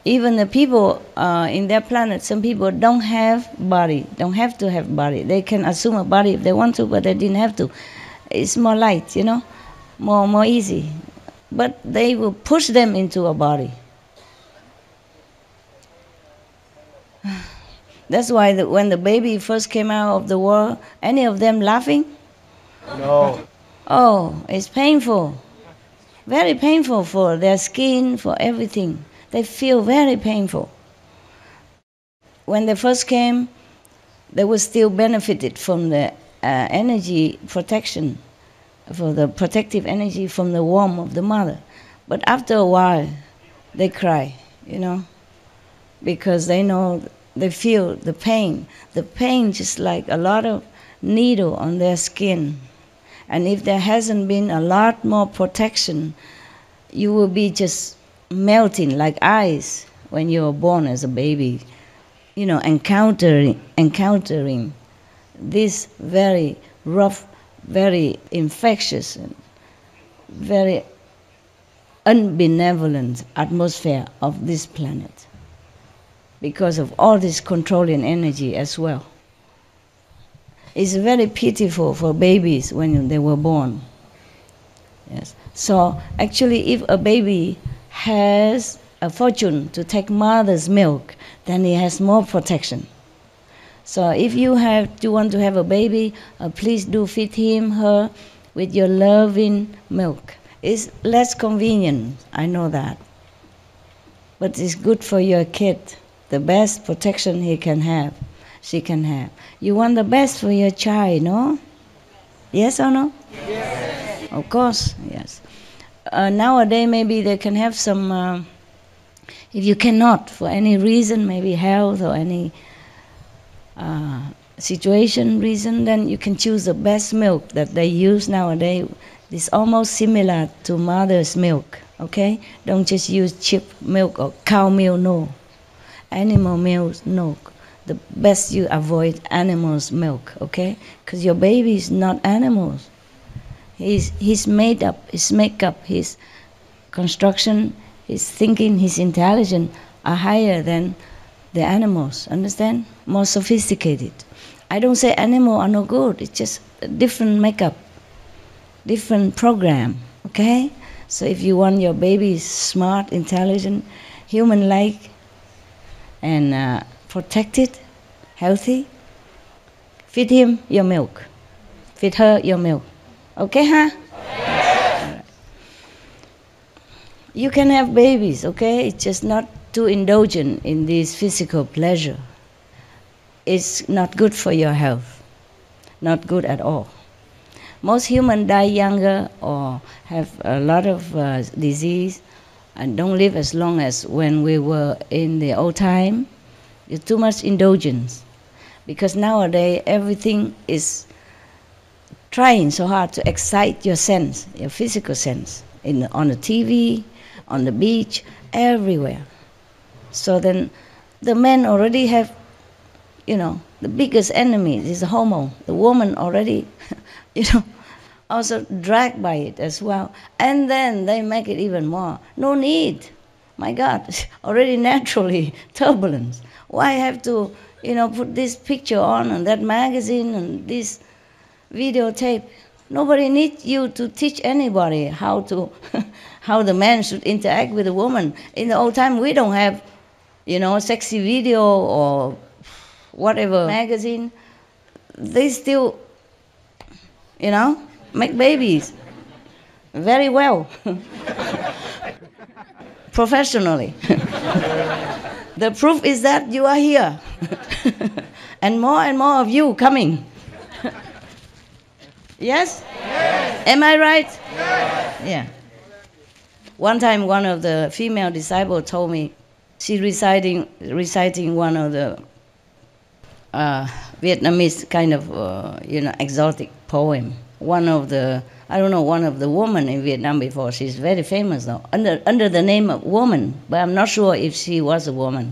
Even the people in their planet, some people don't have body, don't have to have body. They can assume a body if they want to, but they didn't have to. It's more light, you know, more easy. But they will push them into a body. That's why when the baby first came out of the world, any of them laughing? No. Oh, it's painful. Very painful for their skin, for everything. They feel very painful. When they first came, they were still benefited from the energy protection, for the protective energy from the warmth of the mother. But after a while, they cry, you know, because they know, they feel the pain just like a lot of needle on their skin. And if there hasn't been a lot more protection, you will be just melting like ice when you were born as a baby, you know, encountering this very rough, very infectious, and very unbenevolent atmosphere of this planet because of all this controlling energy as well. It's very pitiful for babies when they were born. Yes. So actually, if a baby has a fortune to take mother's milk, then he has more protection. So if you want to have a baby, please do feed him, her, with your loving milk. It's less convenient, I know that. But it's good for your kid, the best protection he can have, she can have. You want the best for your child, no? Yes or no? Yes. Of course, yes. Nowadays, maybe they can have some, if you cannot, for any reason, maybe health or any situation reason, then you can choose the best milk that they use nowadays. It's almost similar to mother's milk, okay? Don't just use cheap milk or cow milk, no. Animal milk, no. The best you avoid animals' milk, okay? Because your baby is not animals. His made up, his makeup, his construction, his thinking, his intelligence are higher than the animals, understand? More sophisticated. I don't say animals are no good, it's just a different makeup, different program, okay? So if you want your baby smart, intelligent, human-like, and protected, healthy, feed him your milk, feed her your milk. Okay, huh? Yes. You can have babies, okay? It's just not too indulgent in this physical pleasure. It's not good for your health, not good at all. Most humans die younger or have a lot of disease and don't live as long as when we were in the old time. It's too much indulgence. Because nowadays everything is trying so hard to excite your sense, your physical sense, on the TV, on the beach, everywhere. So then the men already have, the biggest enemy is the hormone. The woman already, also dragged by it as well. And then they make it even more. No need. My God, already naturally turbulence. Why have to, put this picture on and that magazine and this videotape? Nobody needs you to teach anybody how how the man should interact with the woman. In the old time, we don't have, sexy video or whatever magazine. They still, make babies very well, professionally. The proof is that you are here, and more of you coming. Yes? Yes? Am I right? Yes. Yeah. One time, one of the female disciples told me, she reciting one of the Vietnamese kind of, exotic poem. One of the woman in Vietnam before. She's very famous though, under the name of woman, but I'm not sure if she was a woman.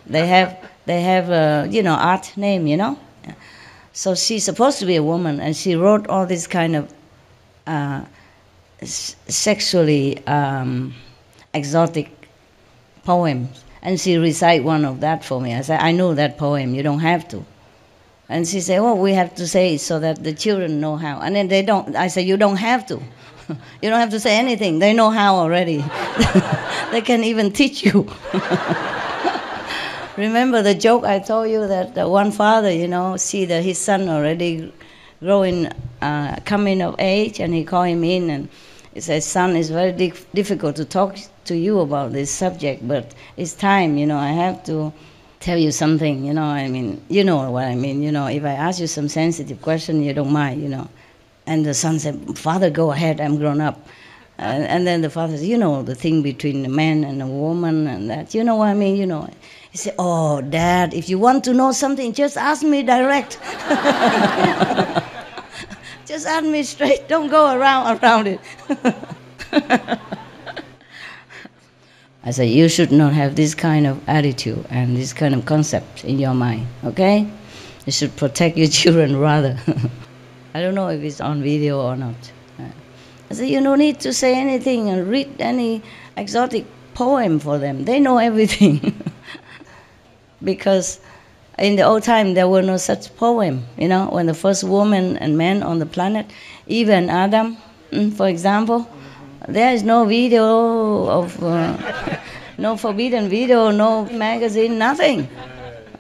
They have art name, So she's supposed to be a woman, and she wrote all these kind of sexually exotic poems. And she recite one of that for me. I said, I know that poem, you don't have to. And she said, well, we have to say it so that the children know how. And then they don't. I said, you don't have to. You don't have to say anything. They know how already. They can even teach you. Remember the joke I told you that one father, see that his son already growing, coming of age, and he called him in and he said, son, it's very difficult to talk to you about this subject, but it's time, I have to tell you something, you know what I mean, if I ask you some sensitive question, you don't mind, And the son said, Father, go ahead, I'm grown up. And then the father said, the thing between a man and a woman and that, you know what I mean, He said, oh, Dad, if you want to know something, just ask me direct. Just ask me straight, don't go around it. I said, you should not have this kind of attitude and this kind of concept in your mind, okay? You should protect your children rather. I don't know if it's on video or not. I said, you don't need to say anything and read any exotic poem for them. They know everything. Because in the old time, there were no such poem, when the first woman and man on the planet, even Adam, for example, there is no video of, no forbidden video, no magazine, nothing.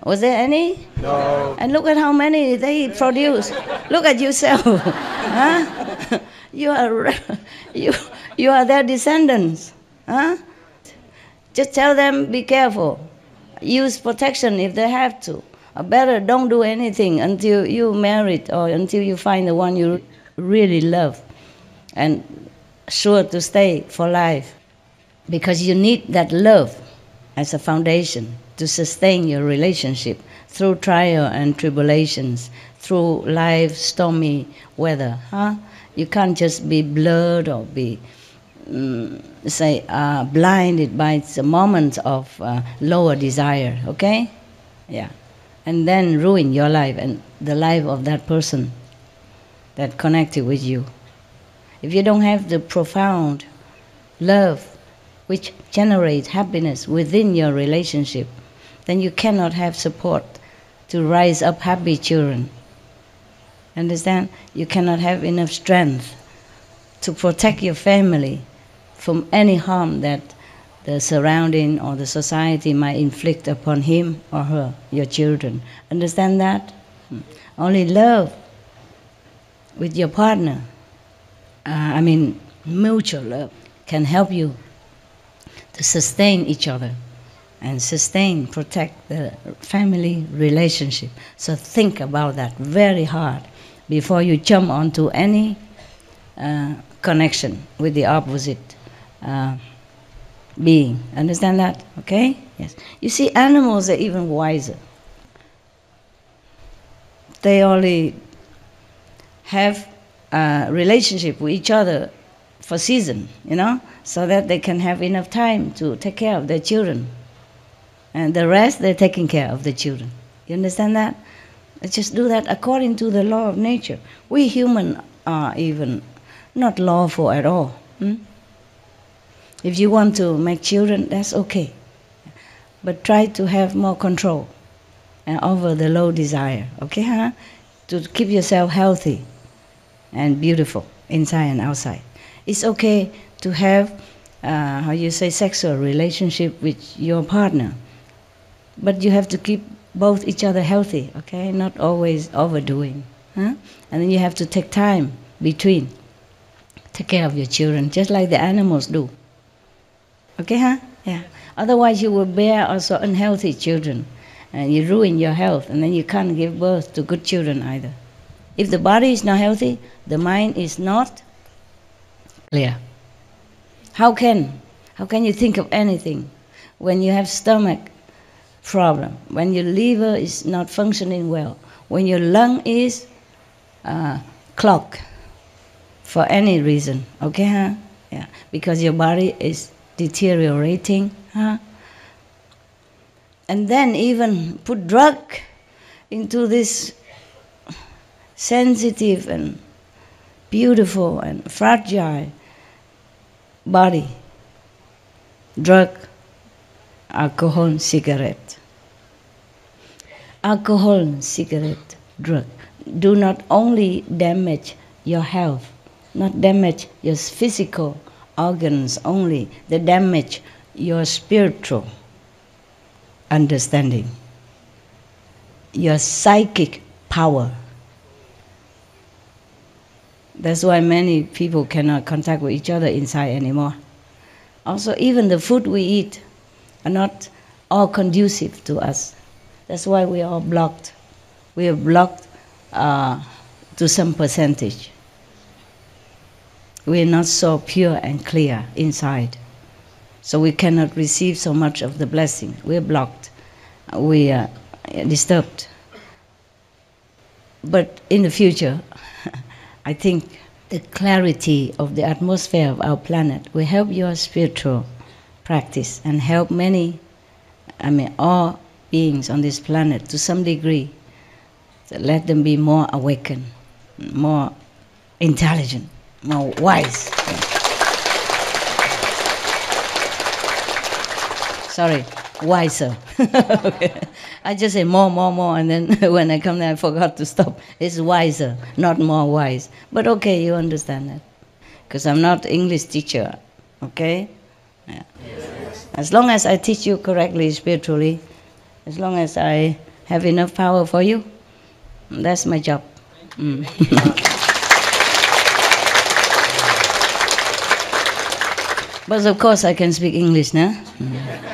Was there any? No. And look at how many they produce. Look at yourself. Huh? You are their descendants. Huh? Just tell them, be careful. Use protection if they have to. Or better, don't do anything until you married or until you find the one you really love and sure to stay for life. Because you need that love as a foundation to sustain your relationship through trial and tribulations, through life's stormy weather. Huh? You can't just be blurred or be, blinded by the moments of lower desire, okay? Yeah. And then ruin your life and the life of that person that connected with you. If you don't have the profound love which generates happiness within your relationship, then you cannot have support to rise up happy children. Understand? You cannot have enough strength to protect your family from any harm that the surrounding or the society might inflict upon him or her, your children. Understand that? Only love with your partner, mutual love, can help you to sustain each other and protect the family relationship. So think about that very hard before you jump onto any connection with the opposite being. Understand that? Okay? Yes. You see, animals are even wiser. They only have a relationship with each other for season, so that they can have enough time to take care of their children. And the rest, they're taking care of the children. You understand that? Let's just do that according to the law of nature. We humans are even not lawful at all. If you want to make children, that's okay. But try to have more control over the low desire, okay? To keep yourself healthy and beautiful inside and outside. It's okay to have, sexual relationship with your partner. But you have to keep both each other healthy, okay? Not always overdoing. And then you have to take time between. Take care of your children, just like the animals do. Okay, Yeah. Otherwise you will bear also unhealthy children. And you ruin your health, and then you can't give birth to good children either. If the body is not healthy, the mind is not clear. How can you think of anything when you have stomach problem, when your liver is not functioning well, when your lung is clogged for any reason, okay? Yeah, because your body is deteriorating, And then even put drug into this sensitive and beautiful and fragile body. Drug, alcohol, cigarette. Alcohol, cigarette, drug do not only damage your health, not damage your physical organs only, they damage your spiritual understanding, your psychic power. That's why many people cannot contact with each other inside anymore. Also, even the food we eat are not all conducive to us. That's why we are blocked. We are blocked to some percentage. We are not so pure and clear inside. So we cannot receive so much of the blessing. We are blocked. We are disturbed. But in the future, I think the clarity of the atmosphere of our planet will help your spiritual practice and help all beings on this planet to some degree. So let them be more awakened, more intelligent, more wise. Sorry, wiser. I just say more, and then when I come there, I forgot to stop. It's wiser, not more wise. But okay, you understand that. Because I'm not English teacher, okay? Yeah. As long as I teach you correctly, spiritually, as long as I have enough power for you, that's my job. But of course I can speak English now.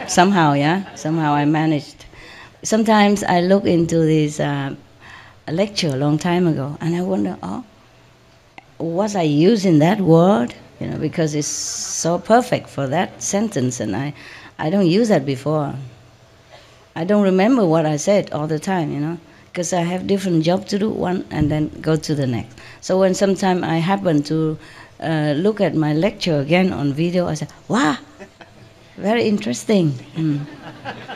Somehow, yeah? Somehow I managed. Sometimes I look into this lecture a long time ago, and I wonder, was I using that word? Because it's so perfect for that sentence, and I don't use that before. I don't remember what I said all the time, because I have different jobs to do, one, and then go to the next. So when sometime I happen to look at my lecture again on video, I say, wow, very interesting.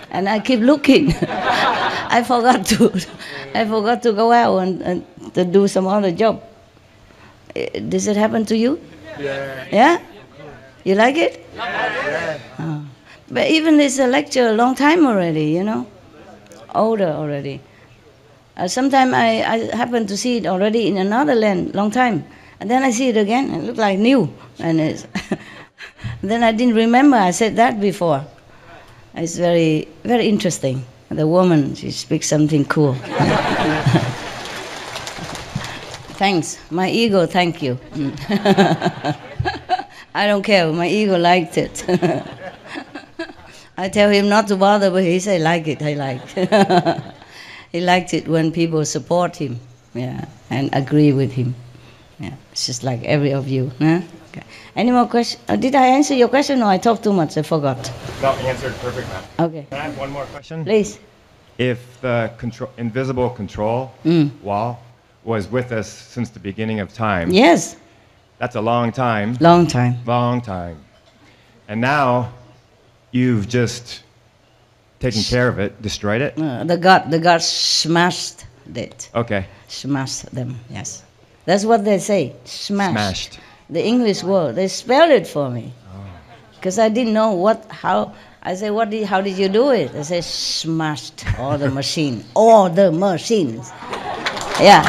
And I keep looking. I forgot to go out and to do some other job. Does it happen to you? Yeah? You like it? Oh. But even it's a lecture a long time already, you know? Older already. Sometimes I happen to see it already in another land, long time. And then I see it again, and it looks like new. And it's then I didn't remember I said that before. It's very, very interesting. The woman, she speaks something cool. Thanks. My ego, thank you. I don't care. My ego liked it. I tell him not to bother, but he say, like it, I like. He liked it when people support him, yeah, and agree with him. Yeah, it's just like every of you. Huh? Okay. Any more questions? Did I answer your question, or I talked too much? I forgot. No, answered perfect, ma'am. Okay. Can I have one more question? Please. If the invisible control wall was with us since the beginning of time, Yes. that's a long time. Long time. Long time. And now you've just taken care of it, destroyed it? The God smashed it. Okay. Smashed them, yes. That's what they say, smashed. Smashed. The English word, they spelled it for me. Because I didn't know how. I say, how did you do it? They say, smashed all the machine. All the machines. Yeah.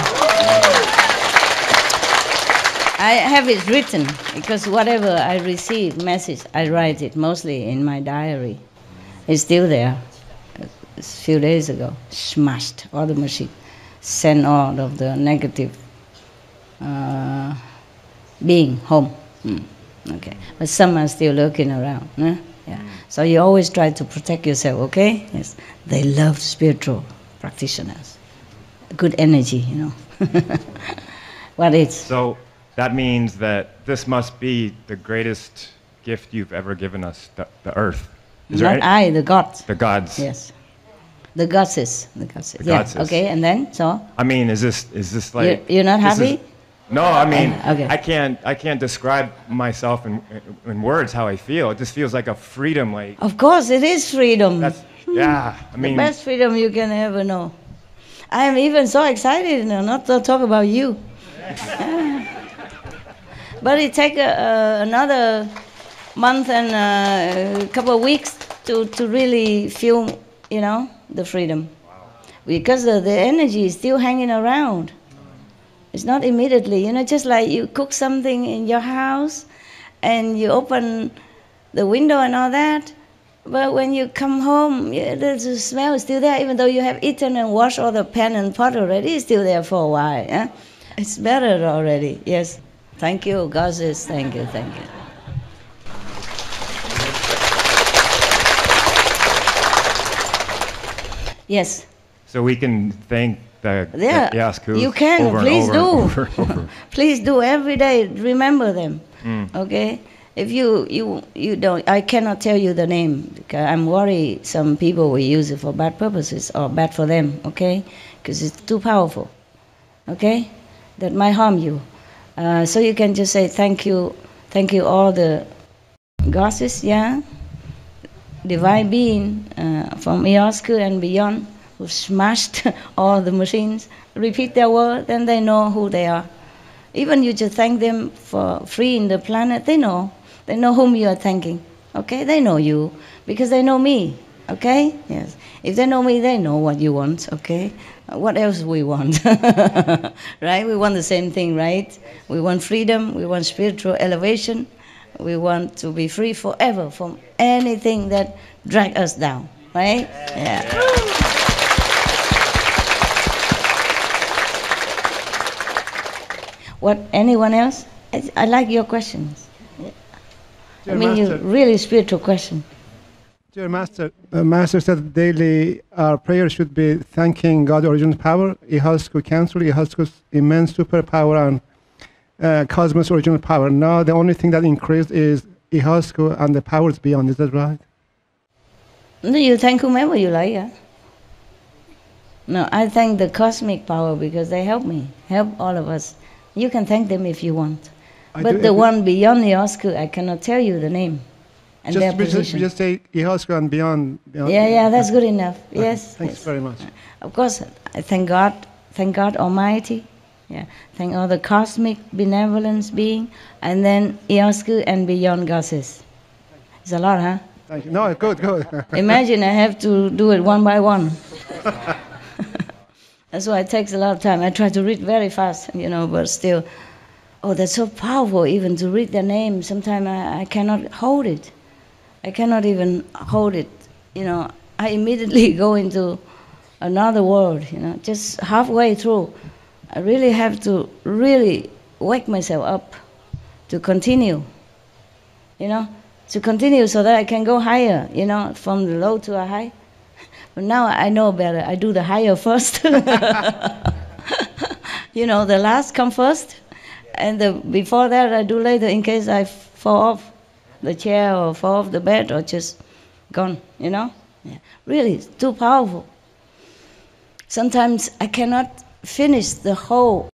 I have it written, because whatever I receive, message, I write it mostly in my diary. It's still there. A few days ago, smashed all the machine. Send all of the negative being home. Okay. But some are still lurking around. Huh? Yeah. So you always try to protect yourself, okay? Yes. They love spiritual practitioners. Good energy, you know. What is? So that means that this must be the greatest gift you've ever given us, the earth. Is Not I, the gods. The gods. Yes. The goddesses. The goddesses. The goddesses. Okay, and then, so? I mean, is this like... You're not happy? No, I mean, okay. I can't describe myself in words how I feel. It just feels like a freedom, like... Of course, it is freedom. Yeah, I mean... The best freedom you can ever know. I am even so excited now, not to talk about you. But it takes another month and a couple of weeks to really feel, you know, the freedom. Wow. Because the energy is still hanging around. It's not immediately, you know, just like you cook something in your house and you open the window and all that, but when you come home, the smell is still there, even though you have eaten and washed all the pan and pot already, it's still there for a while. Yeah? It's better already, yes. Thank you, goddess, thank you, thank you. Yes. So we can thank the Yasku. You can, over please and do. over and over. Please do every day. Remember them. Okay? If you don't, I cannot tell you the name because I'm worried some people will use it for bad purposes or bad for them. Okay? Because it's too powerful. Okay? That might harm you. So you can just say thank you all the goddesses, yeah, divine being from Yasku and beyond, who smashed all the machines, repeat their word, then they know who they are. Even you just thank them for freeing the planet, they know whom you are thanking, okay? They know you, because they know me, okay? Yes. If they know me, they know what you want, okay? What else we want, right? We want the same thing, right? We want freedom, we want spiritual elevation, we want to be free forever from anything that drag us down, right? Yeah. What, anyone else? I like your questions. Dear I mean, Master, you really spiritual question. Dear Master, Master said daily our prayer should be thanking God, original power, Ihasku Council, Ihasku's immense superpower, and Cosmos original power. Now the only thing that increased is Ihasku and the powers beyond. Is that right? No, you thank whomever you like, yeah? No, I thank the cosmic power because they help me, help all of us. You can thank them if you want. But the one beyond Ihasku, I cannot tell you the name and their position. Just say Ihasku and beyond. Yeah, that's good enough. Yes. Thanks very much. Of course, I thank God Almighty, Yeah. Thank all the cosmic benevolence being, and then Iosku and beyond goddesses. It's a lot, huh? Thank you. No, good. Imagine I have to do it one by one. That's why it takes a lot of time. I try to read very fast, but still, that's so powerful even to read their name. Sometimes I cannot hold it. I cannot even hold it. I immediately go into another world, just halfway through. I really have to really wake myself up to continue, to continue so that I can go higher, from the low to a high. But now I know better. I do the higher first. The last come first, and before that I do later in case I fall off the chair or fall off the bed or just gone, Yeah. Really, it's too powerful. Sometimes I cannot finish the whole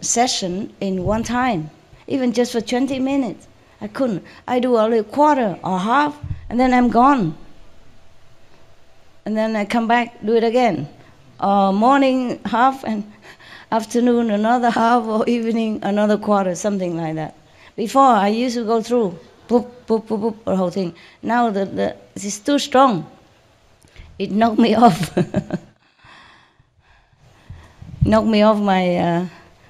session in one time, even just for 20 minutes. I couldn't. I do only a quarter or half, and then I'm gone. And then I come back, do it again. Morning half, and afternoon another half, or evening another quarter, something like that. Before, I used to go through, boop, boop, boop, boop, the whole thing. Now it's too strong. It knocked me off. Knocked me off my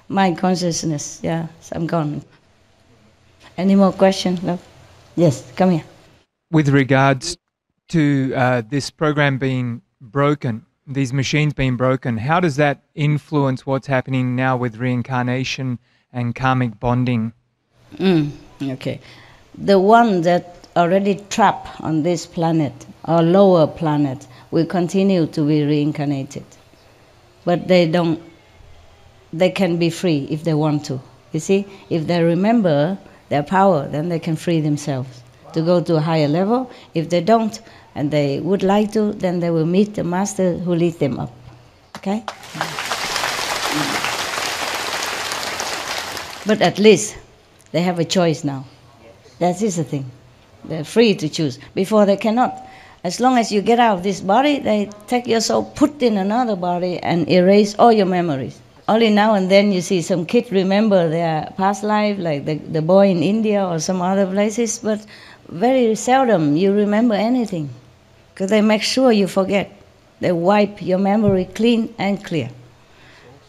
mind consciousness. Yeah, so I'm gone. Any more questions, love? Yes, come here. With regards to this program being broken, these machines being broken, how does that influence what's happening now with reincarnation and karmic bonding? Okay. The one that already trapped on this planet, or lower planet, will continue to be reincarnated. But they can be free if they want to. You see, if they remember their power, then they can free themselves to go to a higher level. If they don't, and they would like to, then they will meet the master who leads them up. Okay? But at least they have a choice now. That is the thing. They're free to choose. Before they cannot. As long as you get out of this body, they take your soul, put in another body, and erase all your memories. Only now and then you see some kid remember their past life, like the boy in India or some other places, but very seldom you remember anything, because they make sure you forget. They wipe your memory clean and clear.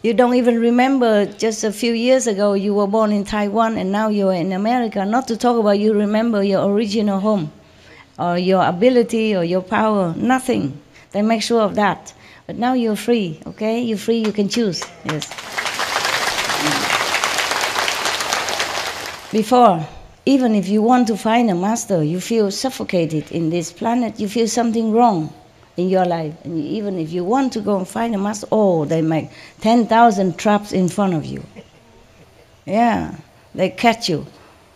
You don't even remember just a few years ago you were born in Taiwan and now you are in America, not to talk about you remember your original home, or your ability or your power, nothing. They make sure of that. But now you're free, okay? You're free, you can choose, yes. Before, even if you want to find a master, you feel suffocated in this planet, you feel something wrong in your life. And even if you want to go and find a master, they make 10,000 traps in front of you. Yeah, they catch you.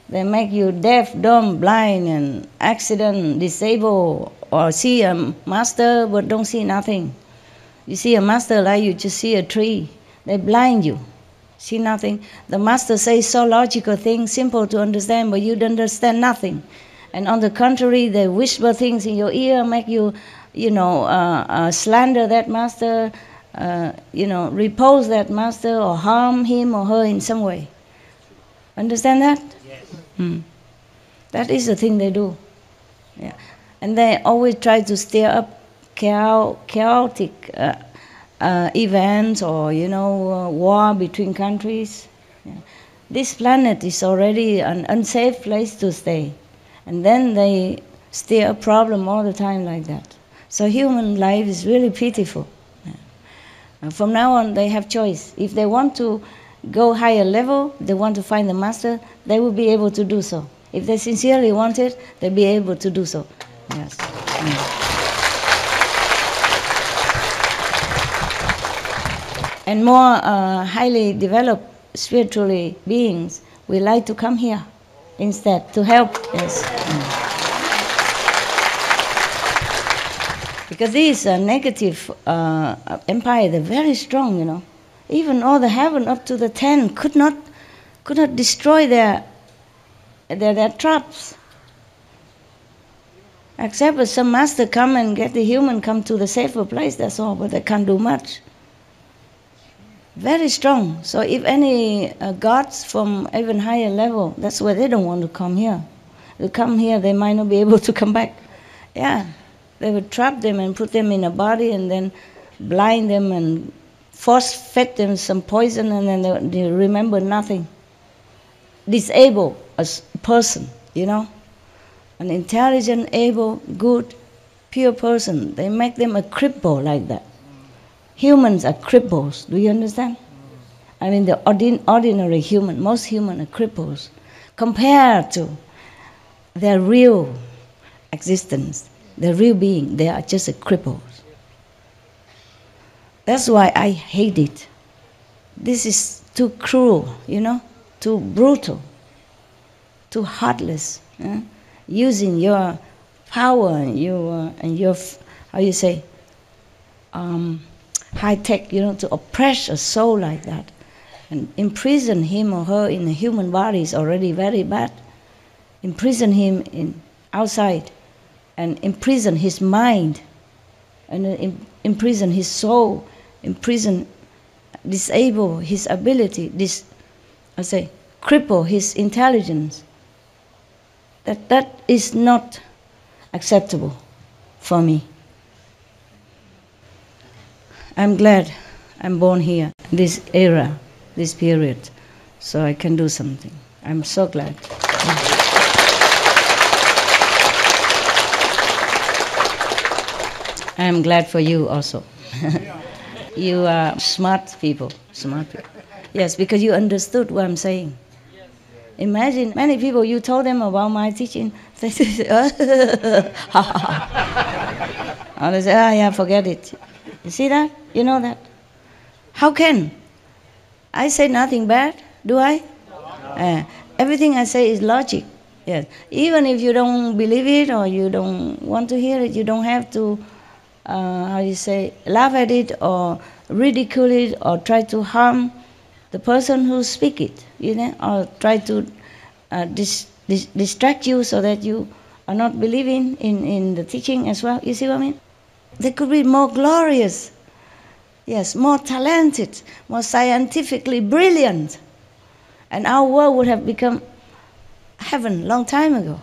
They make you deaf, dumb, blind, and accident, disabled, or see a master but don't see nothing. You see a master like you just see a tree. They blind you, see nothing. The master says so logical things, simple to understand, but you don't understand nothing. And on the contrary, they whisper things in your ear, make you, slander that master, repose that master, or harm him or her in some way. Understand that? Yes. That is the thing they do. Yeah. And they always try to stir up chaotic events or, war between countries. Yeah. This planet is already an unsafe place to stay. And then they stir a problem all the time like that. So human life is really pitiful. Yeah. From now on, they have choice. If they want to go higher level, they want to find the master, they will be able to do so. If they sincerely want it, they'll be able to do so. Yes. And more highly developed spiritually beings, we like to come here instead to help. Yes. Because these negative empire, they're very strong, Even all the heaven up to the 10 could not destroy their traps. Except if some master come and get the human come to the safer place, that's all, but they can't do much. Very strong. So if any gods from even higher level, that's why they don't want to come here. They come here, they might not be able to come back. Yeah, they would trap them and put them in a body and then blind them and force-fed them some poison, and then they remember nothing. Disable a person, you know, an intelligent, able, good, pure person. They make them a cripple like that. Humans are cripples, do you understand? I mean, the ordinary human, most human are cripples compared to their real existence, their real being. They are just a cripples. That's why I hate it. This is too cruel, you know, too brutal, too heartless. Using your power and your how you say, high tech, you know, to oppress a soul like that, and imprison him or her in a human body is already very bad. Imprison him in outside, and imprison his mind, and imprison his soul, disable his ability, cripple his intelligence. That is not acceptable for me. I'm glad I'm born here, this era, this period, so I can do something. I'm so glad. I'm glad for you also. You are smart people. Yes, because you understood what I'm saying. Imagine many people, you told them about my teaching, they say, oh, they say, yeah, forget it. You see that? You know that? How can? I say nothing bad, do I? Everything I say is logic. Yes. Even if you don't believe it or you don't want to hear it, you don't have to, laugh at it or ridicule it or try to harm the person who speak it, you know, or try to distract you so that you are not believing in the teaching as well. You see what I mean? They could be more glorious, yes, more talented, more scientifically brilliant, and our world would have become heaven long time ago.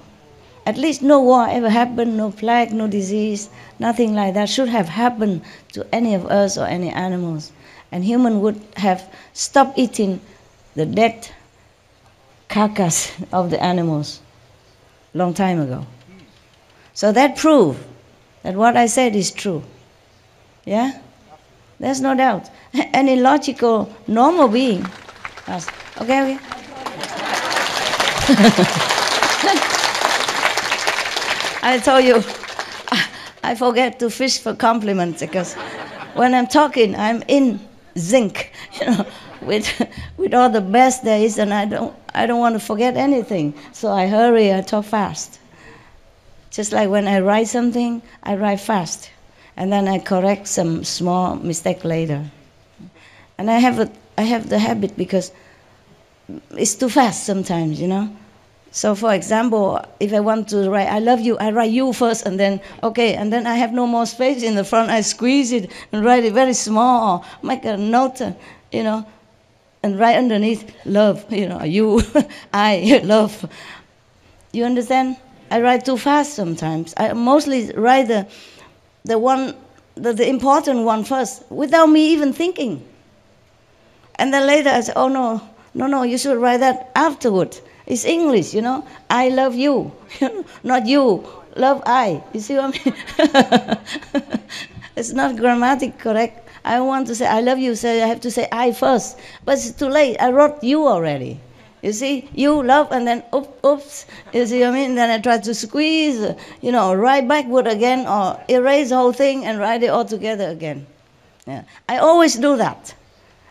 At least no war ever happened, no plague, no disease, nothing like that should have happened to any of us or any animals. And human would have stopped eating the dead carcass of the animals long time ago. So that proves that what I said is true. Yeah? There's no doubt. Any logical, normal being. Okay. I told you, I forget to fish for compliments because when I'm talking, I'm in zinc, you know, with all the best there is, and I don't want to forget anything. So I hurry, I talk fast. Just like when I write something, I write fast, and then I correct some small mistake later. And I have the habit because it's too fast sometimes, you know. So for example, if I want to write I love you, I write you first, and then okay, and then I have no more space in the front, I squeeze it and write it very small, or make a note, you know, and write underneath love, you know, you, I love. You understand? I write too fast sometimes. I mostly write the important one first, without me even thinking. And then later I say, oh no, you should write that afterward. It's English, you know. I love you, not you. Love I. You see what I mean? It's not grammatically correct. I want to say I love you, so I have to say I first. But it's too late. I wrote you already. You see, you love, and then oops. You see what I mean? Then I try to squeeze, you know, write backward again, or erase the whole thing and write it all together again. Yeah. I always do that.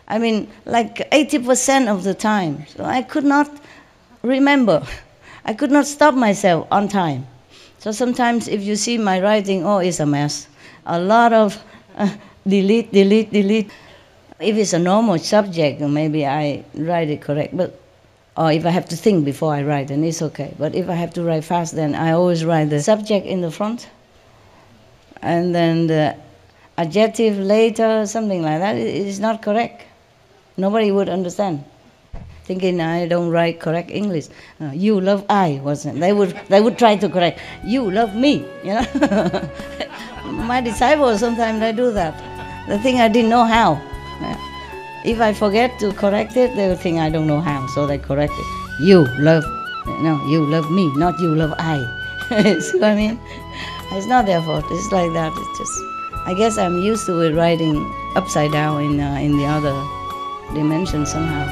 I mean, like 80% of the time. So I could not remember. I could not stop myself on time. So sometimes if you see my writing, oh, it's a mess. A lot of delete. If it's a normal subject, maybe I write it correct. Or if I have to think before I write, then it's okay. But if I have to write fast, then I always write the subject in the front. And then the adjective later, something like that, is not correct. Nobody would understand. Thinking I don't write correct English. You love I wasn't. They would try to correct. You love me. You know. My disciples sometimes they do that. They think I didn't know how. If I forget to correct it, they will think I don't know how. So they correct it. You love me, not you love I. See what I mean? It's not their fault. It's like that. It's just. I guess I'm used to it writing upside down in the other dimension somehow.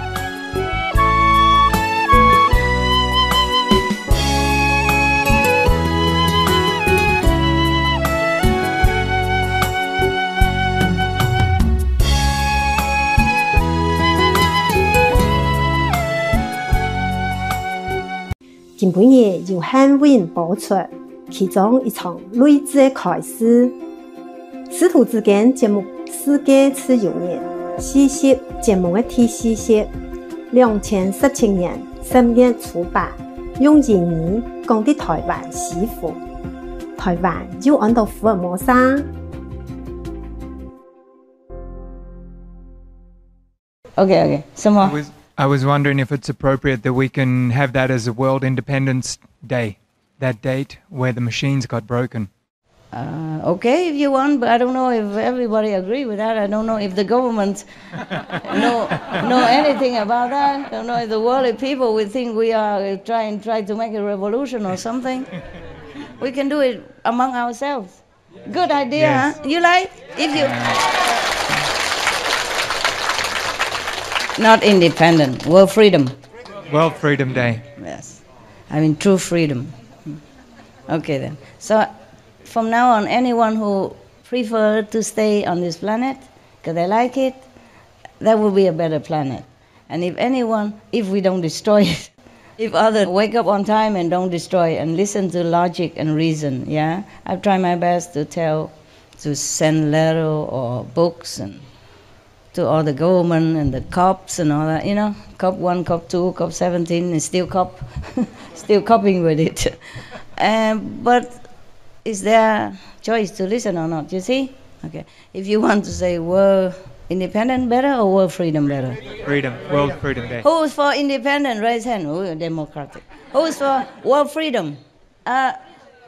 今晡日由汉文播出其中一场睿智的开始。师徒之间节目世界次有年，细细节目的体系是2017年10月出版，用英语讲的台湾媳妇。台湾就按到福尔摩沙。Okay. Some more. I was wondering if it's appropriate that we can have that as a World Independence Day, that date where the machines got broken. Okay, if you want, but I don't know if everybody agree with that. I don't know if the government know anything about that. I don't know if the worldly people would think we are try to make a revolution or something. We can do it among ourselves. Good idea, yes. Huh? You like? If you... Not independent, world freedom. World Freedom Day. Yes. I mean true freedom. Okay then. So from now on, anyone who prefer to stay on this planet, because they like it, that will be a better planet. And if we don't destroy it, if others wake up on time and don't destroy and listen to logic and reason, yeah? I've tried my best to send letter or books and to all the government and the cops and all that, you know, cop 1, cop 2, cop 17 is still cop, still coping with it. But is there choice to listen or not, you see? Okay. If you want to say world independent better or world freedom better? Freedom, World Freedom Day. Who's for independent? Raise hand. Oh, democratic. Who's for world freedom?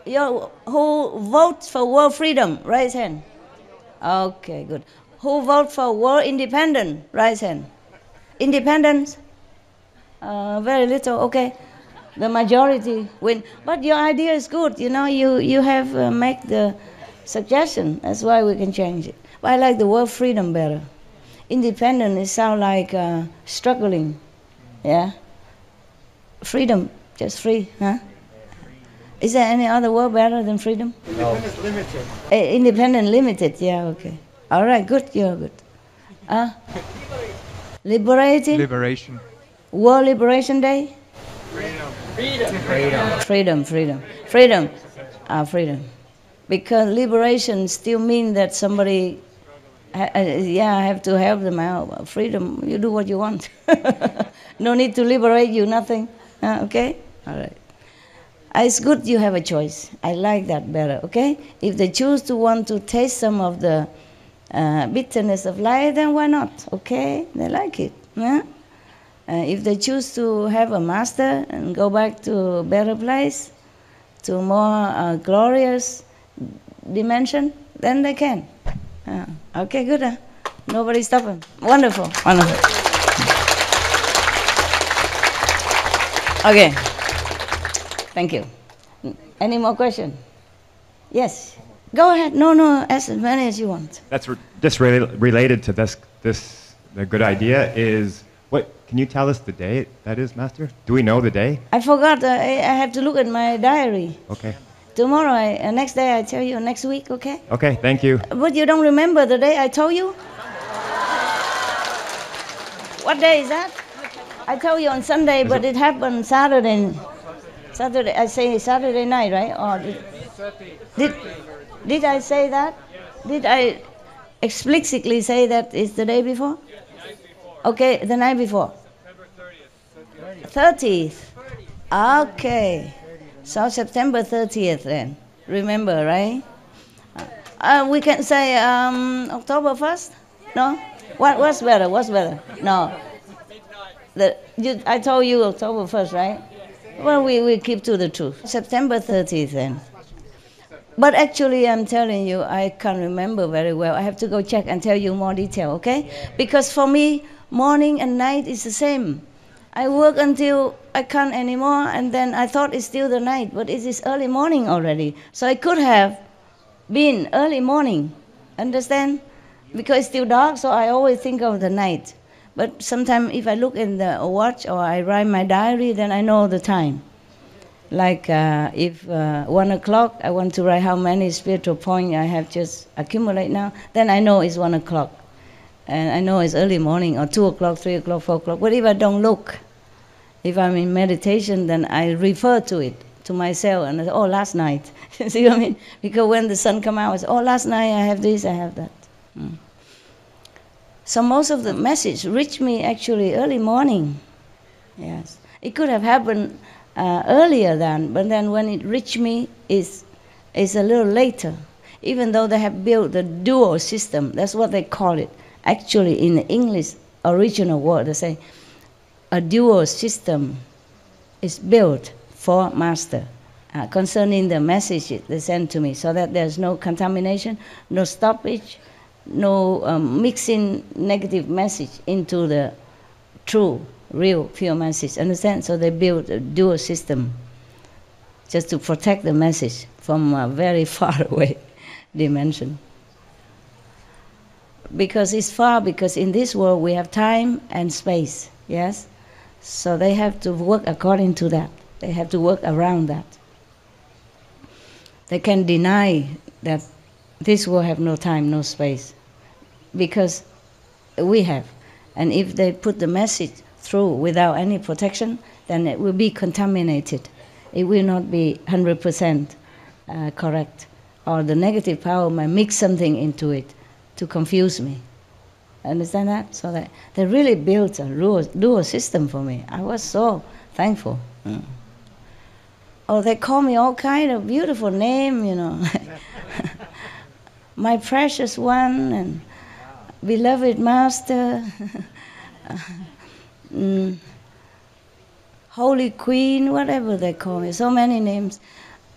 Who votes for world freedom? Raise hand. Okay, good. Who vote for world independent? Raise hand. Independence? Very little. Okay. The majority win. But your idea is good. You know, you have make the suggestion. That's why we can change it. But I like the word freedom better. Independent, it sounds like struggling. Yeah? Freedom, just free, huh? Is there any other word better than freedom? No. Independent limited. Independent limited, yeah, okay. All right, good, you're good. Liberating? Liberation. World Liberation Day? Freedom. Freedom. Because liberation still means that somebody, I have to help them out. Freedom, you do what you want. No need to liberate you, nothing. Okay? All right. It's good you have a choice. I like that better, okay? If they choose to want to taste some of the bitterness of life, then why not? Okay? They like it. Yeah? If they choose to have a master and go back to a better place, to a more glorious dimension, then they can. Okay, good. Huh? Nobody stop them. Wonderful. Okay. Thank you. Any more questions? Yes. Go ahead. No, as many as you want. That's just related to this. The good idea is, what? Can you tell us the day that is, Master? Do we know the day? I forgot. I have to look at my diary. Okay. Tomorrow, next day I tell you, next week, okay? Okay, thank you. But you don't remember the day I told you? What day is that? I told you on Sunday, but it happened Saturday. I say Saturday night, right? Or did I say that? Did I explicitly say that it's the day before? Okay, the night before. 30th. Okay. So September 30th then. Remember, right? We can say October 1st? No? What's better? What's better? No. I told you October 1st, right? Well, we keep to the truth. September 30th then. But actually, I'm telling you, I can't remember very well. I have to go check and tell you more detail, okay? Because for me, morning and night is the same. I work until I can't anymore, and then I thought it's still the night, but it is early morning already. So I could have been early morning, understand? Because it's still dark, so I always think of the night. But sometimes if I look in the watch or I write my diary, then I know the time. Like if 1 o'clock, I want to write how many spiritual points I have just accumulate now, then I know it's 1 o'clock. And I know it's early morning, or 2 o'clock, 3 o'clock, 4 o'clock. But if I don't look, if I'm in meditation, then I refer to it, to myself, and I say, oh, last night. See what I mean? Because when the sun comes out, I say, oh, last night I have this, I have that. So most of the message reached me actually early morning. Yes. It could have happened earlier than, but then when it reached me, it's a little later. Even though they have built the dual system, that's what they call it. Actually, in the English original word, they say a dual system is built for Master concerning the message they send to me, so that there's no contamination, no stoppage, no mixing negative message into the true, real, pure message. Understand? So they built a dual system just to protect the message from a very far away dimension. Because it's far, because in this world we have time and space, yes? So they have to work according to that. They have to work around that. They can deny that this world have no time, no space, because we have. And if they put the message through without any protection, then it will be contaminated. It will not be 100% correct. Or the negative power might mix something into it to confuse me. Understand that? So that they really built a dual system for me. I was so thankful. Oh, they call me all kind of beautiful name, you know. My precious one, and beloved Master, Holy Queen, whatever they call me, so many names.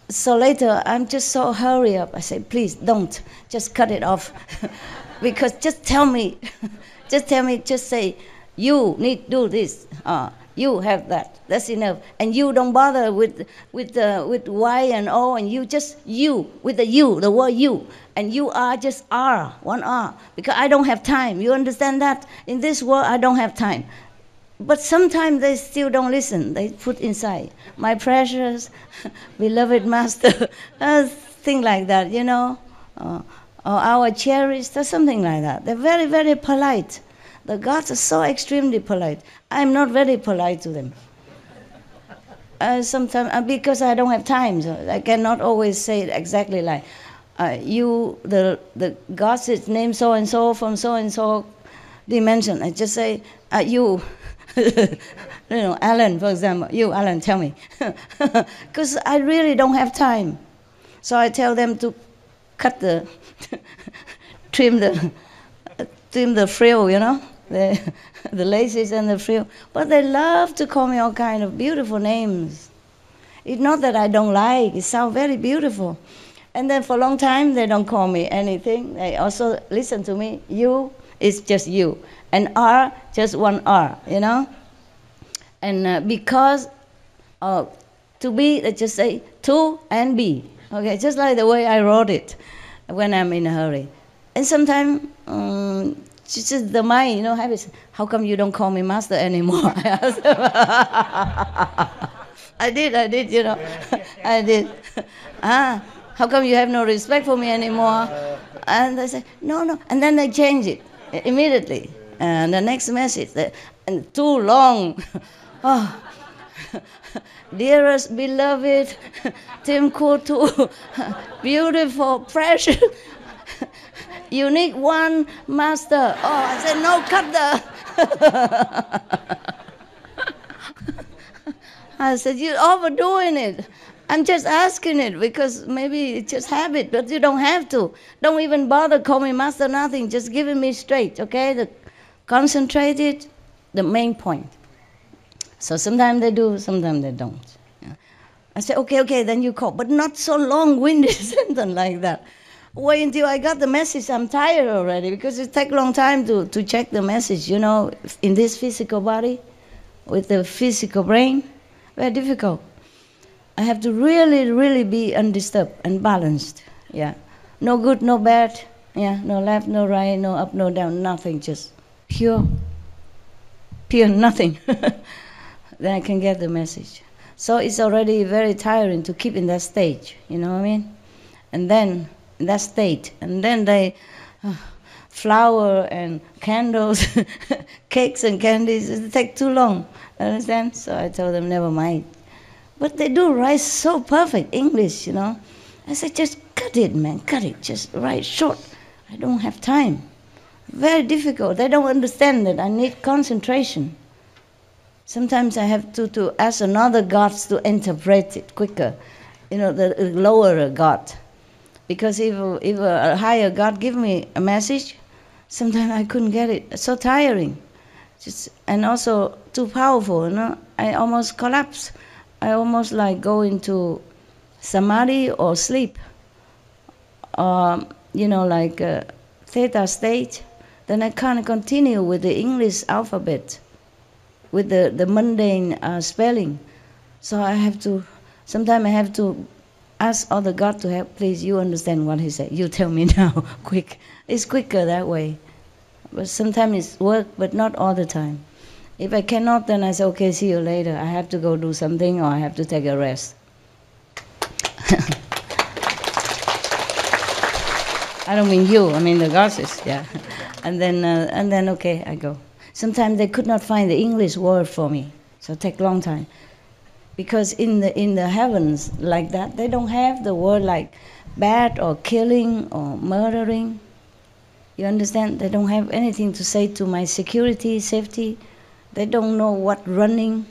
So later, I'm just so hurry up. I say, please don't, just cut it off. Because just tell me, just say, you need to do this, you have that, that's enough. And you don't bother with Y and O, and you just you, with the you, the word you. And you are just R, one R, because I don't have time. You understand that? In this world, I don't have time. But sometimes they still don't listen. They put inside, my precious, beloved Master, thing like that, you know, or our cherished, or something like that. They're very, very polite. The gods are so extremely polite. I'm not very polite to them. Sometimes, because I don't have time, so I cannot always say it exactly like, you, the gods is named so-and-so from so-and-so dimension. I just say, you, you know, Alan, for example. You, Alan, tell me. Because I really don't have time. So I tell them to cut the, trim the frill, you know, the laces and the frill. But they love to call me all kind of beautiful names. It's not that I don't like, it sounds very beautiful. And then for a long time, they don't call me anything. They also listen to me. You is just you. And R, just one R, you know? And because to be, they just say to and be. Okay, just like the way I wrote it when I'm in a hurry. And sometimes, just the mind, you know, habits. How come you don't call me Master anymore? I did, you know. I did. How come you have no respect for me anymore? And they say, no. And then they change it immediately. And the next message, and too long. Oh, dearest, beloved, Tim Kutu, beautiful, precious, unique one, Master. Oh, I said, no, cut the... I said, you're overdoing it. I'm just asking it because maybe it's just habit, but you don't have to. Don't even bother calling me Master, nothing. Just give it me straight, okay? concentrated, the main point. So sometimes they do, sometimes they don't. Yeah. I say, okay, then you call, but not so long-winded sentence like that. Wait until I got the message. I'm tired already because it takes a long time to check the message, you know, in this physical body, with the physical brain. Very difficult. I have to really, really be undisturbed and balanced. Yeah. No good, no bad. Yeah. No left, no right, no up, no down, nothing. Just pure nothing. Then I can get the message. So it's already very tiring to keep in that stage. You know what I mean? And then in that state, and then they flower and candles, cakes and candies. It takes too long. Understand? So I told them, never mind. But they do write so perfect English, you know. I said, just cut it, man, cut it. Just write short. I don't have time. Very difficult. They don't understand that I need concentration. Sometimes I have to ask another gods to interpret it quicker, you know, the lower god. Because if a higher God give me a message, sometimes I couldn't get it. It's so tiring. And also too powerful, you know. I almost collapse. I almost like go into samadhi or sleep. You know, like theta state. Then I can't continue with the English alphabet, with the mundane spelling. So I have to, sometimes I have to ask other God to help. Please, you understand what he said. You tell me now, quick. It's quicker that way. But sometimes it's work, but not all the time. If I cannot, then I say, okay, see you later. I have to go do something, or I have to take a rest. I don't mean you, I mean the goddess, yeah. And then okay, I go. Sometimes they could not find the English word for me, so it take a long time. Because in the heavens like that, they don't have the word like bad or killing or murdering. You understand? They don't have anything to say to my security, safety. They don't know what running,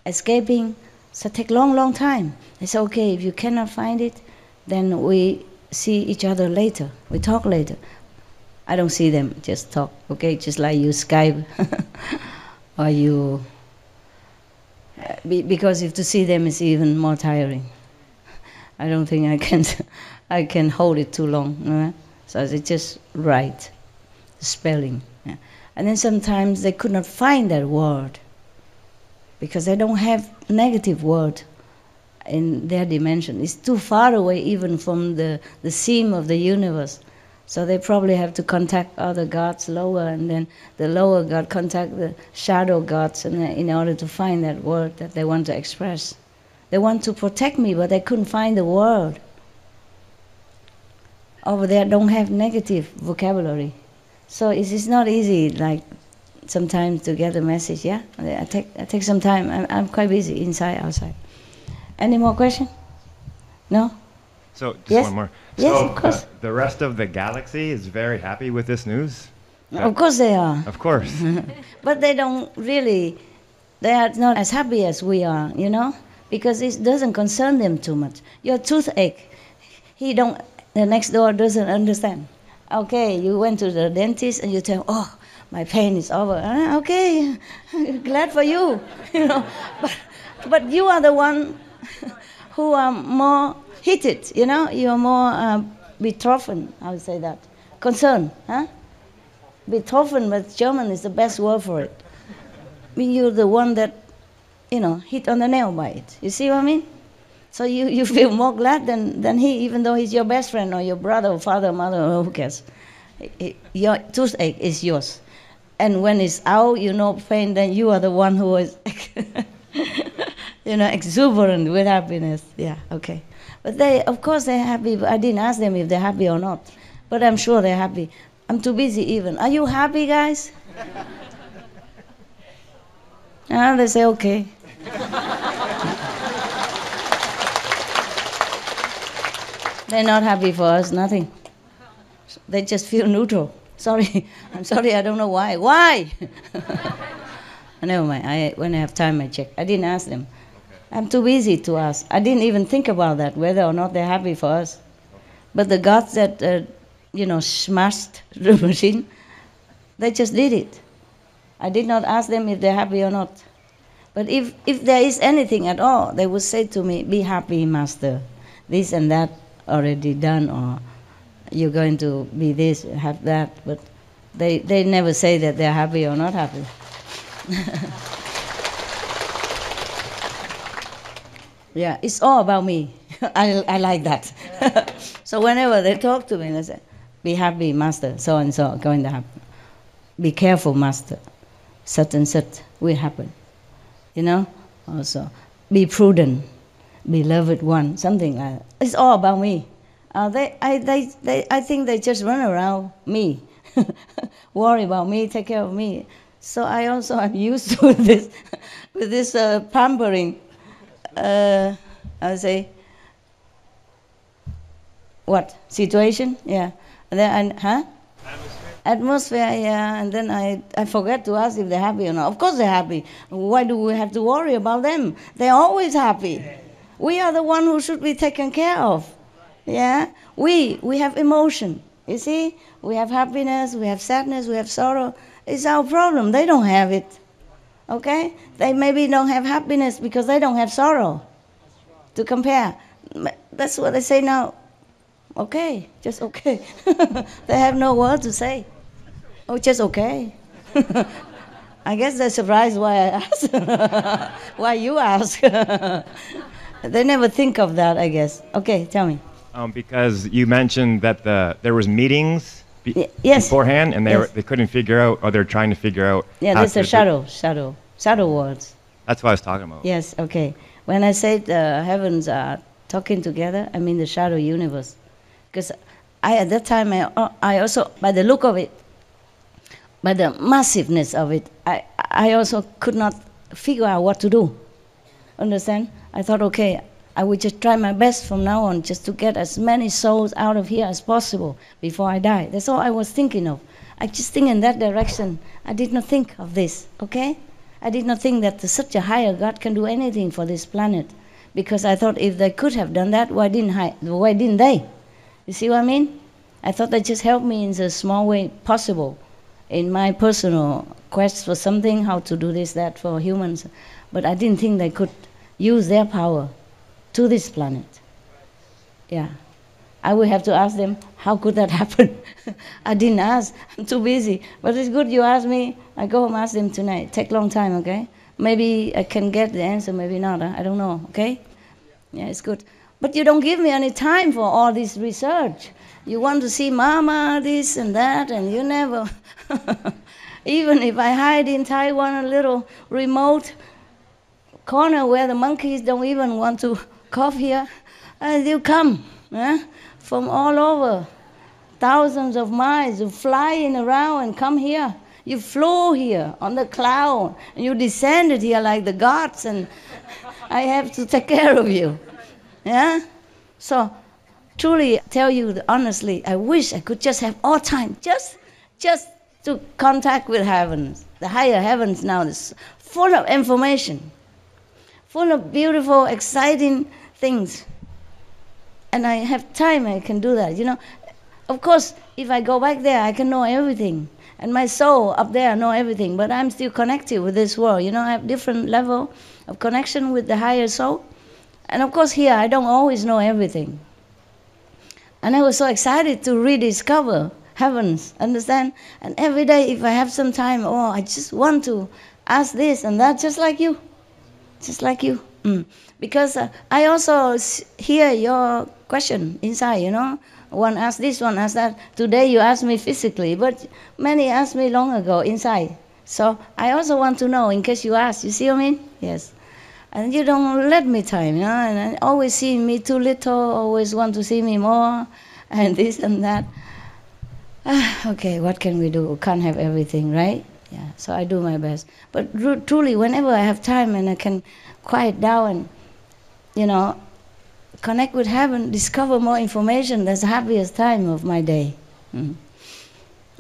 escaping. So it take long time. I say, okay, if you cannot find it, then we see each other later. We talk later. I don't see them, just talk, okay? Just like you Skype or you... Because if to see them is even more tiring. I don't think I can hold it too long. Right? So they just write the spelling. Yeah. And then sometimes they could not find that word because they don't have negative word in their dimension. It's too far away even from the seam of the universe. So they probably have to contact other gods lower, and then the lower god contact the shadow gods in order to find that word that they want to express. They want to protect me, but they couldn't find the word. Over there don't have negative vocabulary. So it's not easy, like, sometimes to get a message, yeah? I take some time. I'm quite busy, inside, outside. Any more questions? No? So, just yes? one more. Yes, so, of course. The rest of the galaxy is very happy with this news? Of course they are. Of course. But they don't really, they are not as happy as we are, you know? Because it doesn't concern them too much. Your toothache, the next door doesn't understand. Okay, you went to the dentist and you tell, oh, my pain is over. Okay, glad for you, you know. But you are the one who are more heated, you know. You are more betroffen, I would say that. Concerned, huh? Betroffen, but German is the best word for it. I mean, you're the one that, you know, hit on the nail by it. You see what I mean? So you feel more glad than he, even though he's your best friend or your brother or father, mother, or who cares. Your toothache is yours. And when it's out, you know pain, then you are the one who is, you know, exuberant with happiness. Yeah, okay. But they, of course, they're happy. I didn't ask them if they're happy or not. But I'm sure they're happy. I'm too busy even. Are you happy, guys? They say, okay. They're not happy for us, nothing. They just feel neutral. Sorry, I'm sorry, I don't know why. Why? Never mind, when I have time I check. I didn't ask them. I'm too busy to ask. I didn't even think about that, whether or not they're happy for us. But the gods that, you know, smashed the machine, they just did it. I did not ask them if they're happy or not. But if there is anything at all, they would say to me, be happy, Master. This and that already done, or you're going to be this, have that. But they never say that they're happy or not happy. Yeah, it's all about me. I like that. So whenever they talk to me, they say, be happy, Master, so and so going to happen. Be careful, Master, such and such will happen. You know, also be prudent, beloved one, something like that. It's all about me. I think they just run around me, worry about me, take care of me. So I also am used to this pampering. I would say, what situation? Yeah, and then Atmosphere, yeah, and then I forget to ask if they're happy or not. Of course they're happy. Why do we have to worry about them? They're always happy. We are the one who should be taken care of. Yeah, we have emotion. You see, we have happiness, we have sadness, we have sorrow. It's our problem. They don't have it. Okay? They maybe don't have happiness because they don't have sorrow to compare. That's what they say now. Okay, just okay. They have no word to say. Oh, just okay. I guess they're surprised why I ask. Why you ask. They never think of that, I guess. Okay, tell me. Because you mentioned that there was meetings yes. beforehand, and they couldn't figure out, or they're trying to figure out. Yeah, that's a shadow words. That's what I was talking about. Yes, okay. When I say the heavens are talking together, I mean the shadow universe. Because at that time, I also, by the look of it, by the massiveness of it, I also could not figure out what to do. Understand? I thought, okay, I would just try my best from now on just to get as many souls out of here as possible before I die. That's all I was thinking of. I just think in that direction. I did not think of this, okay? I did not think that such a higher God can do anything for this planet. Because I thought if they could have done that, why didn't they? You see what I mean? I thought they just helped me in the small way possible in my personal quest for something, how to do this, that for humans. But I didn't think they could use their power to this planet. Yeah. I would have to ask them, how could that happen? I didn't ask. I'm too busy. But it's good you asked me. I go home ask them tonight. Take a long time, okay? Maybe I can get the answer, maybe not. I don't know, okay? Yeah, it's good. But you don't give me any time for all this research. You want to see Mama, this and that, and you never. Even if I hide in Taiwan, a little remote corner where the monkeys don't even want to cough here, and you come from all over, thousands of miles, you flying around and come here. You flew here on the cloud, and you descended here like the gods, and I have to take care of you. Yeah? So, truly tell you honestly, I wish I could just have all time, just to contact with heavens. The higher heavens now is full of information, full of beautiful, exciting things. And I have time, I can do that, you know. Of course, if I go back there, I can know everything. And my soul up there know everything, but I'm still connected with this world. You know, I have different level of connection with the higher soul. And of course here, I don't always know everything. And I was so excited to rediscover heavens, understand? And every day, if I have some time, I just want to ask this and that, just like you. Just like you. Because I also hear your question inside, you know. One asks this, one asks that. Today you asked me physically, but many asked me long ago inside. So I also want to know in case you ask. You see what I mean? Yes. And you don't let me time, you know, and always see me too little, always want to see me more, and this and that. Okay, what can we do? We can't have everything, right? Yeah, so I do my best. But truly, whenever I have time and I can quiet down and, you know, connect with heaven, discover more information, that's the happiest time of my day.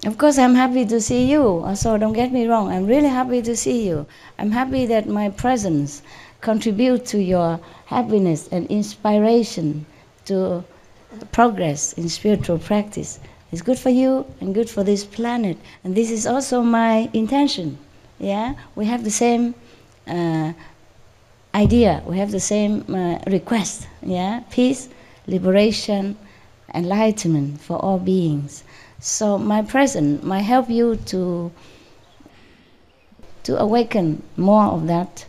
Of course, I'm happy to see you, so don't get me wrong. I'm really happy to see you. I'm happy that my presence contribute to your happiness and inspiration to progress in spiritual practice. It's good for you and good for this planet. And this is also my intention. Yeah, we have the same idea. We have the same request. Yeah, peace, liberation, enlightenment for all beings. So my presence might help you to awaken more of that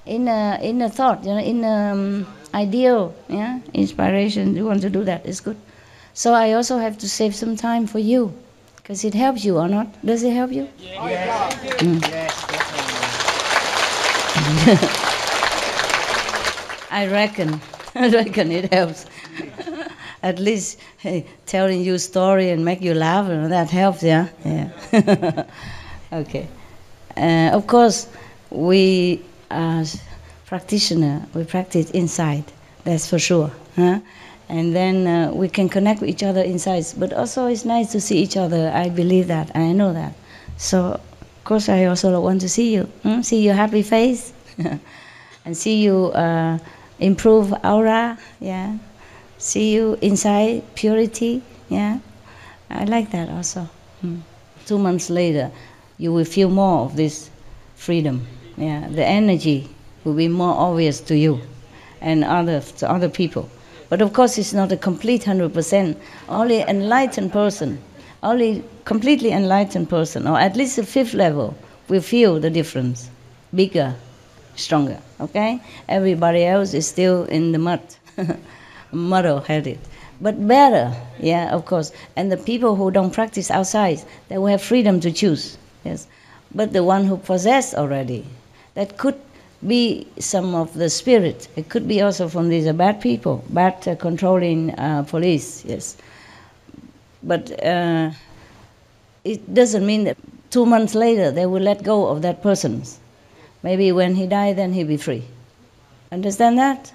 in a thought, in ideal, yeah, inspiration. You want to do that? It's good. So I also have to save some time for you, because it helps you or not? Does it help you? Yes. I reckon it helps. At least telling you a story and make you laugh, that helps, yeah? Yeah. Okay. Of course, we as practitioner, we practice inside, that's for sure. Huh? And then we can connect with each other inside. But also it's nice to see each other. I believe that, I know that. So, of course, I also want to see you. See your happy face. And see you improve aura, yeah. See you inside purity, yeah. I like that also. 2 months later, you will feel more of this freedom. Yeah, the energy will be more obvious to you and to other people. But of course, it's not a complete 100%. Only enlightened person, only completely enlightened person, or at least the 5th level, will feel the difference, bigger, stronger. Okay, everybody else is still in the mud, muddle-headed. But better, yeah, of course. And the people who don't practice outside, they will have freedom to choose. Yes, but the one who possess already, that could be some of the spirit. It could be also from these bad people, bad controlling police. Yes, but it doesn't mean that 2 months later they will let go of that person. Maybe when he died, then he'll be free. Understand that?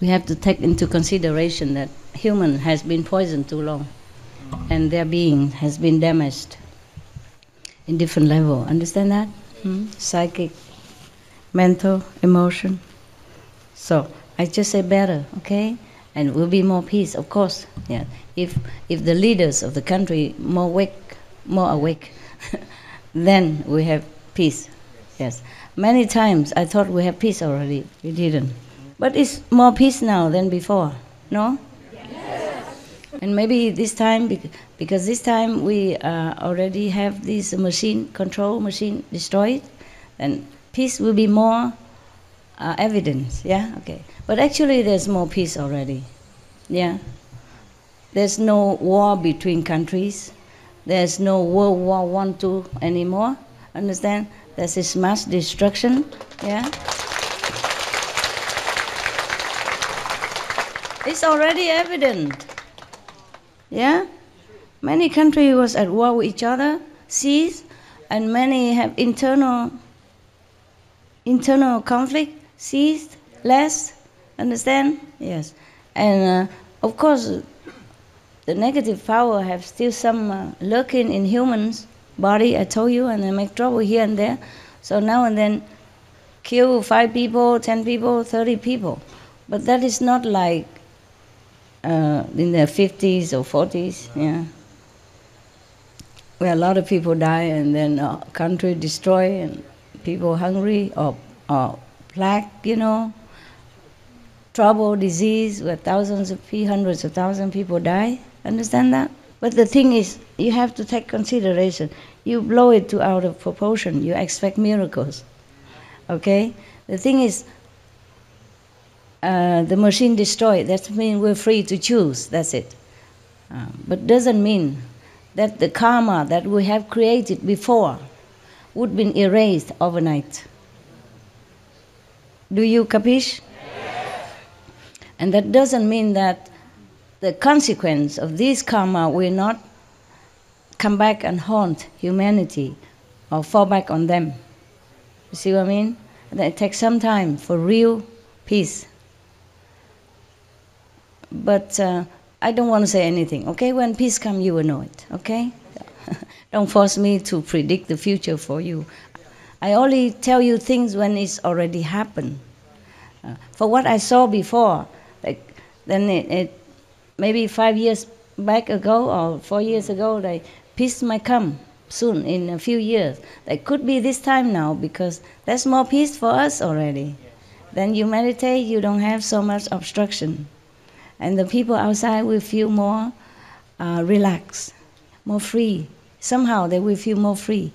We have to take into consideration that human has been poisoned too long, and their being has been damaged in different level. Understand that? Psychic, mental, emotion. So I just say better, okay? And will be more peace, of course. Yeah. If the leaders of the country more awake, then we have peace. Yes. Many times I thought we have peace already. We didn't. But it's more peace now than before. No? Yes. And maybe this time, because this time we already have this machine destroyed, and peace will be more evident. Yeah? Okay. But actually there's more peace already. Yeah? There's no war between countries. There's no World War I, II anymore. Understand? There's this mass destruction. Yeah? It's already evident. Yeah? Many countries was at war with each other, ceased, and many have internal conflict, ceased, less. Understand? Yes. And of course, the negative power have still some lurking in humans' body, I told you, and they make trouble here and there. So now and then kill 5 people, 10 people, 30 people. But that is not like in the 50s or 40s, yeah, where a lot of people die and then country destroyed and people hungry or plague, trouble, disease, where hundreds of thousands of people die. Understand that? But the thing is, you have to take consideration. You blow it out of proportion. You expect miracles. Okay? The thing is, the machine destroyed. That means we're free to choose. That's it. But doesn't mean that the karma that we have created before would be erased overnight. Do you capish? Yes. And that doesn't mean that the consequence of this karma will not come back and haunt humanity or fall back on them. You see what I mean? And it takes some time for real peace. But I don't want to say anything, okay? When peace comes, you will know it, okay? Don't force me to predict the future for you. I only tell you things when it's already happened. For what I saw before, then it maybe 5 years back ago or 4 years ago, peace might come. soon, in a few years. It could be this time now, because there's more peace for us already. Then you meditate, you don't have so much obstruction. And the people outside will feel more relaxed, more free. Somehow they will feel more free.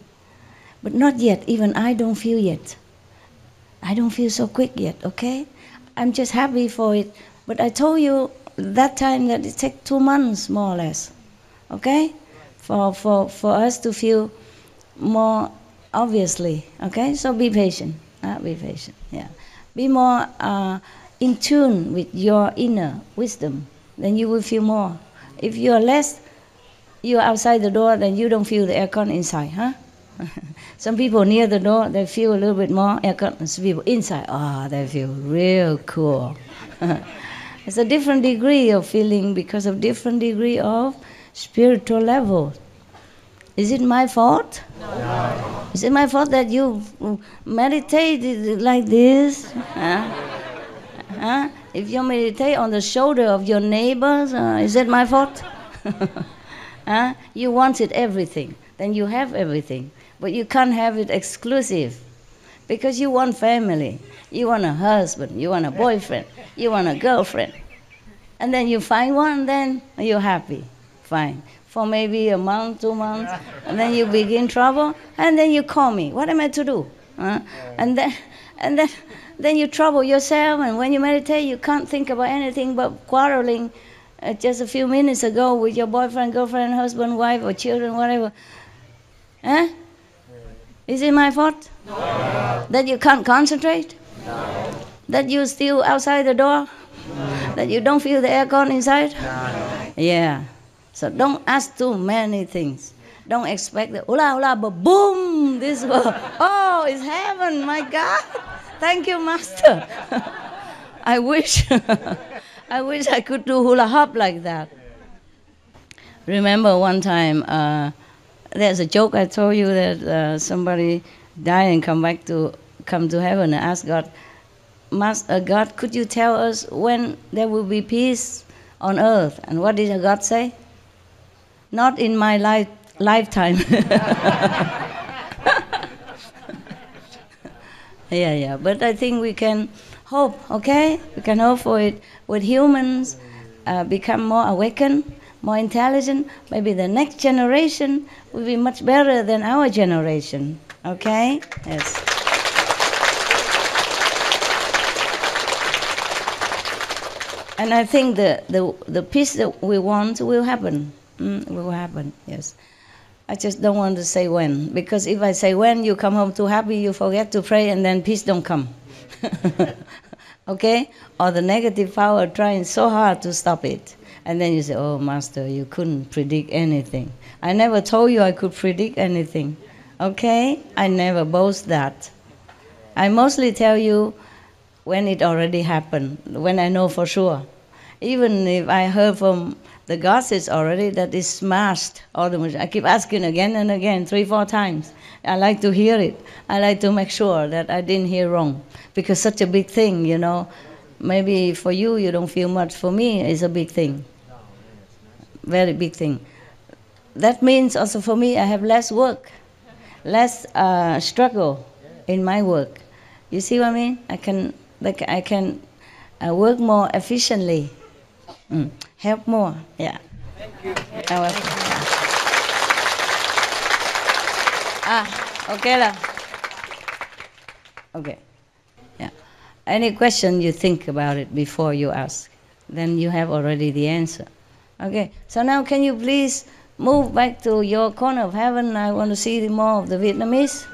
But not yet, even I don't feel yet. I don't feel so quick yet, okay? I'm just happy for it. But I told you that time that it takes 2 months, more or less, okay? For us to feel more obviously, okay? So be patient, be patient, yeah. Be more in tune with your inner wisdom, then you will feel more. If you're outside the door, then you don't feel the aircon inside, huh? Some people near the door, they feel a little bit more aircon. Some people inside, they feel real cool. It's a different degree of feeling because of different degree of spiritual level. Is it my fault? No. Is it my fault that you meditate like this? Huh? If you meditate on the shoulder of your neighbors, is it my fault? You wanted everything, then you have everything. But you can't have it exclusive, because you want family, you want a husband, you want a boyfriend, you want a girlfriend. And then you find one, then you're happy, fine. For maybe a month, 2 months, and then you begin trouble, and then you call me. What am I to do? And then you trouble yourself, and when you meditate, you can't think about anything but quarreling just a few minutes ago with your boyfriend, girlfriend, husband, wife, or children, whatever. Is it my fault? No. That you can't concentrate? No. That you're still outside the door? No. That you don't feel the aircon inside? No. Yeah. So don't ask too many things. Don't expect the hula hula, but boom, this world. Oh, it's heaven, my God. Thank you, Master. I wish I could do hula hop like that. Remember one time, there's a joke I told you that somebody died and come to heaven and ask God, God, could you tell us when there will be peace on earth? And what did God say? Not in my lifetime. Yeah. But I think we can hope, okay? We can hope for it. With humans become more awakened, more intelligent, maybe the next generation will be much better than our generation. Okay? Yes. And I think the peace that we want will happen. Will happen, yes. I just don't want to say when, because if I say when, you come home too happy, you forget to pray, and then peace don't come. Okay? Or the negative power trying so hard to stop it. And then you say, oh, Master, you couldn't predict anything. I never told you I could predict anything. Okay? I never boast that. I mostly tell you when it already happened, when I know for sure. Even if I heard from the gossips already that is smashed all the machine. I keep asking again and again, 3-4 times. I like to hear it. I like to make sure that I didn't hear wrong. Because such a big thing, you know. Maybe for you, you don't feel much. For me, it's a big thing. Very big thing. That means also for me, I have less work, less struggle in my work. You see what I mean? I can work more efficiently, help more. Yeah. Thank you. Okay lah. Okay. Yeah. Any question you think about it before you ask, then you have already the answer. Okay. So now can you please move back to your corner of heaven? I want to see more of the Vietnamese.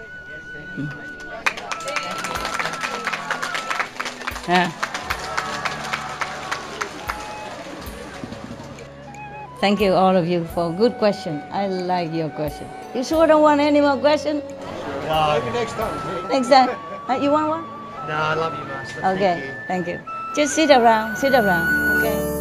Yeah. Thank you, all of you, for a good question. I like your question. You sure don't want any more questions? No, maybe next time. Next time. You want one? No, I love you, Master. Okay, thank you. Just sit around, okay?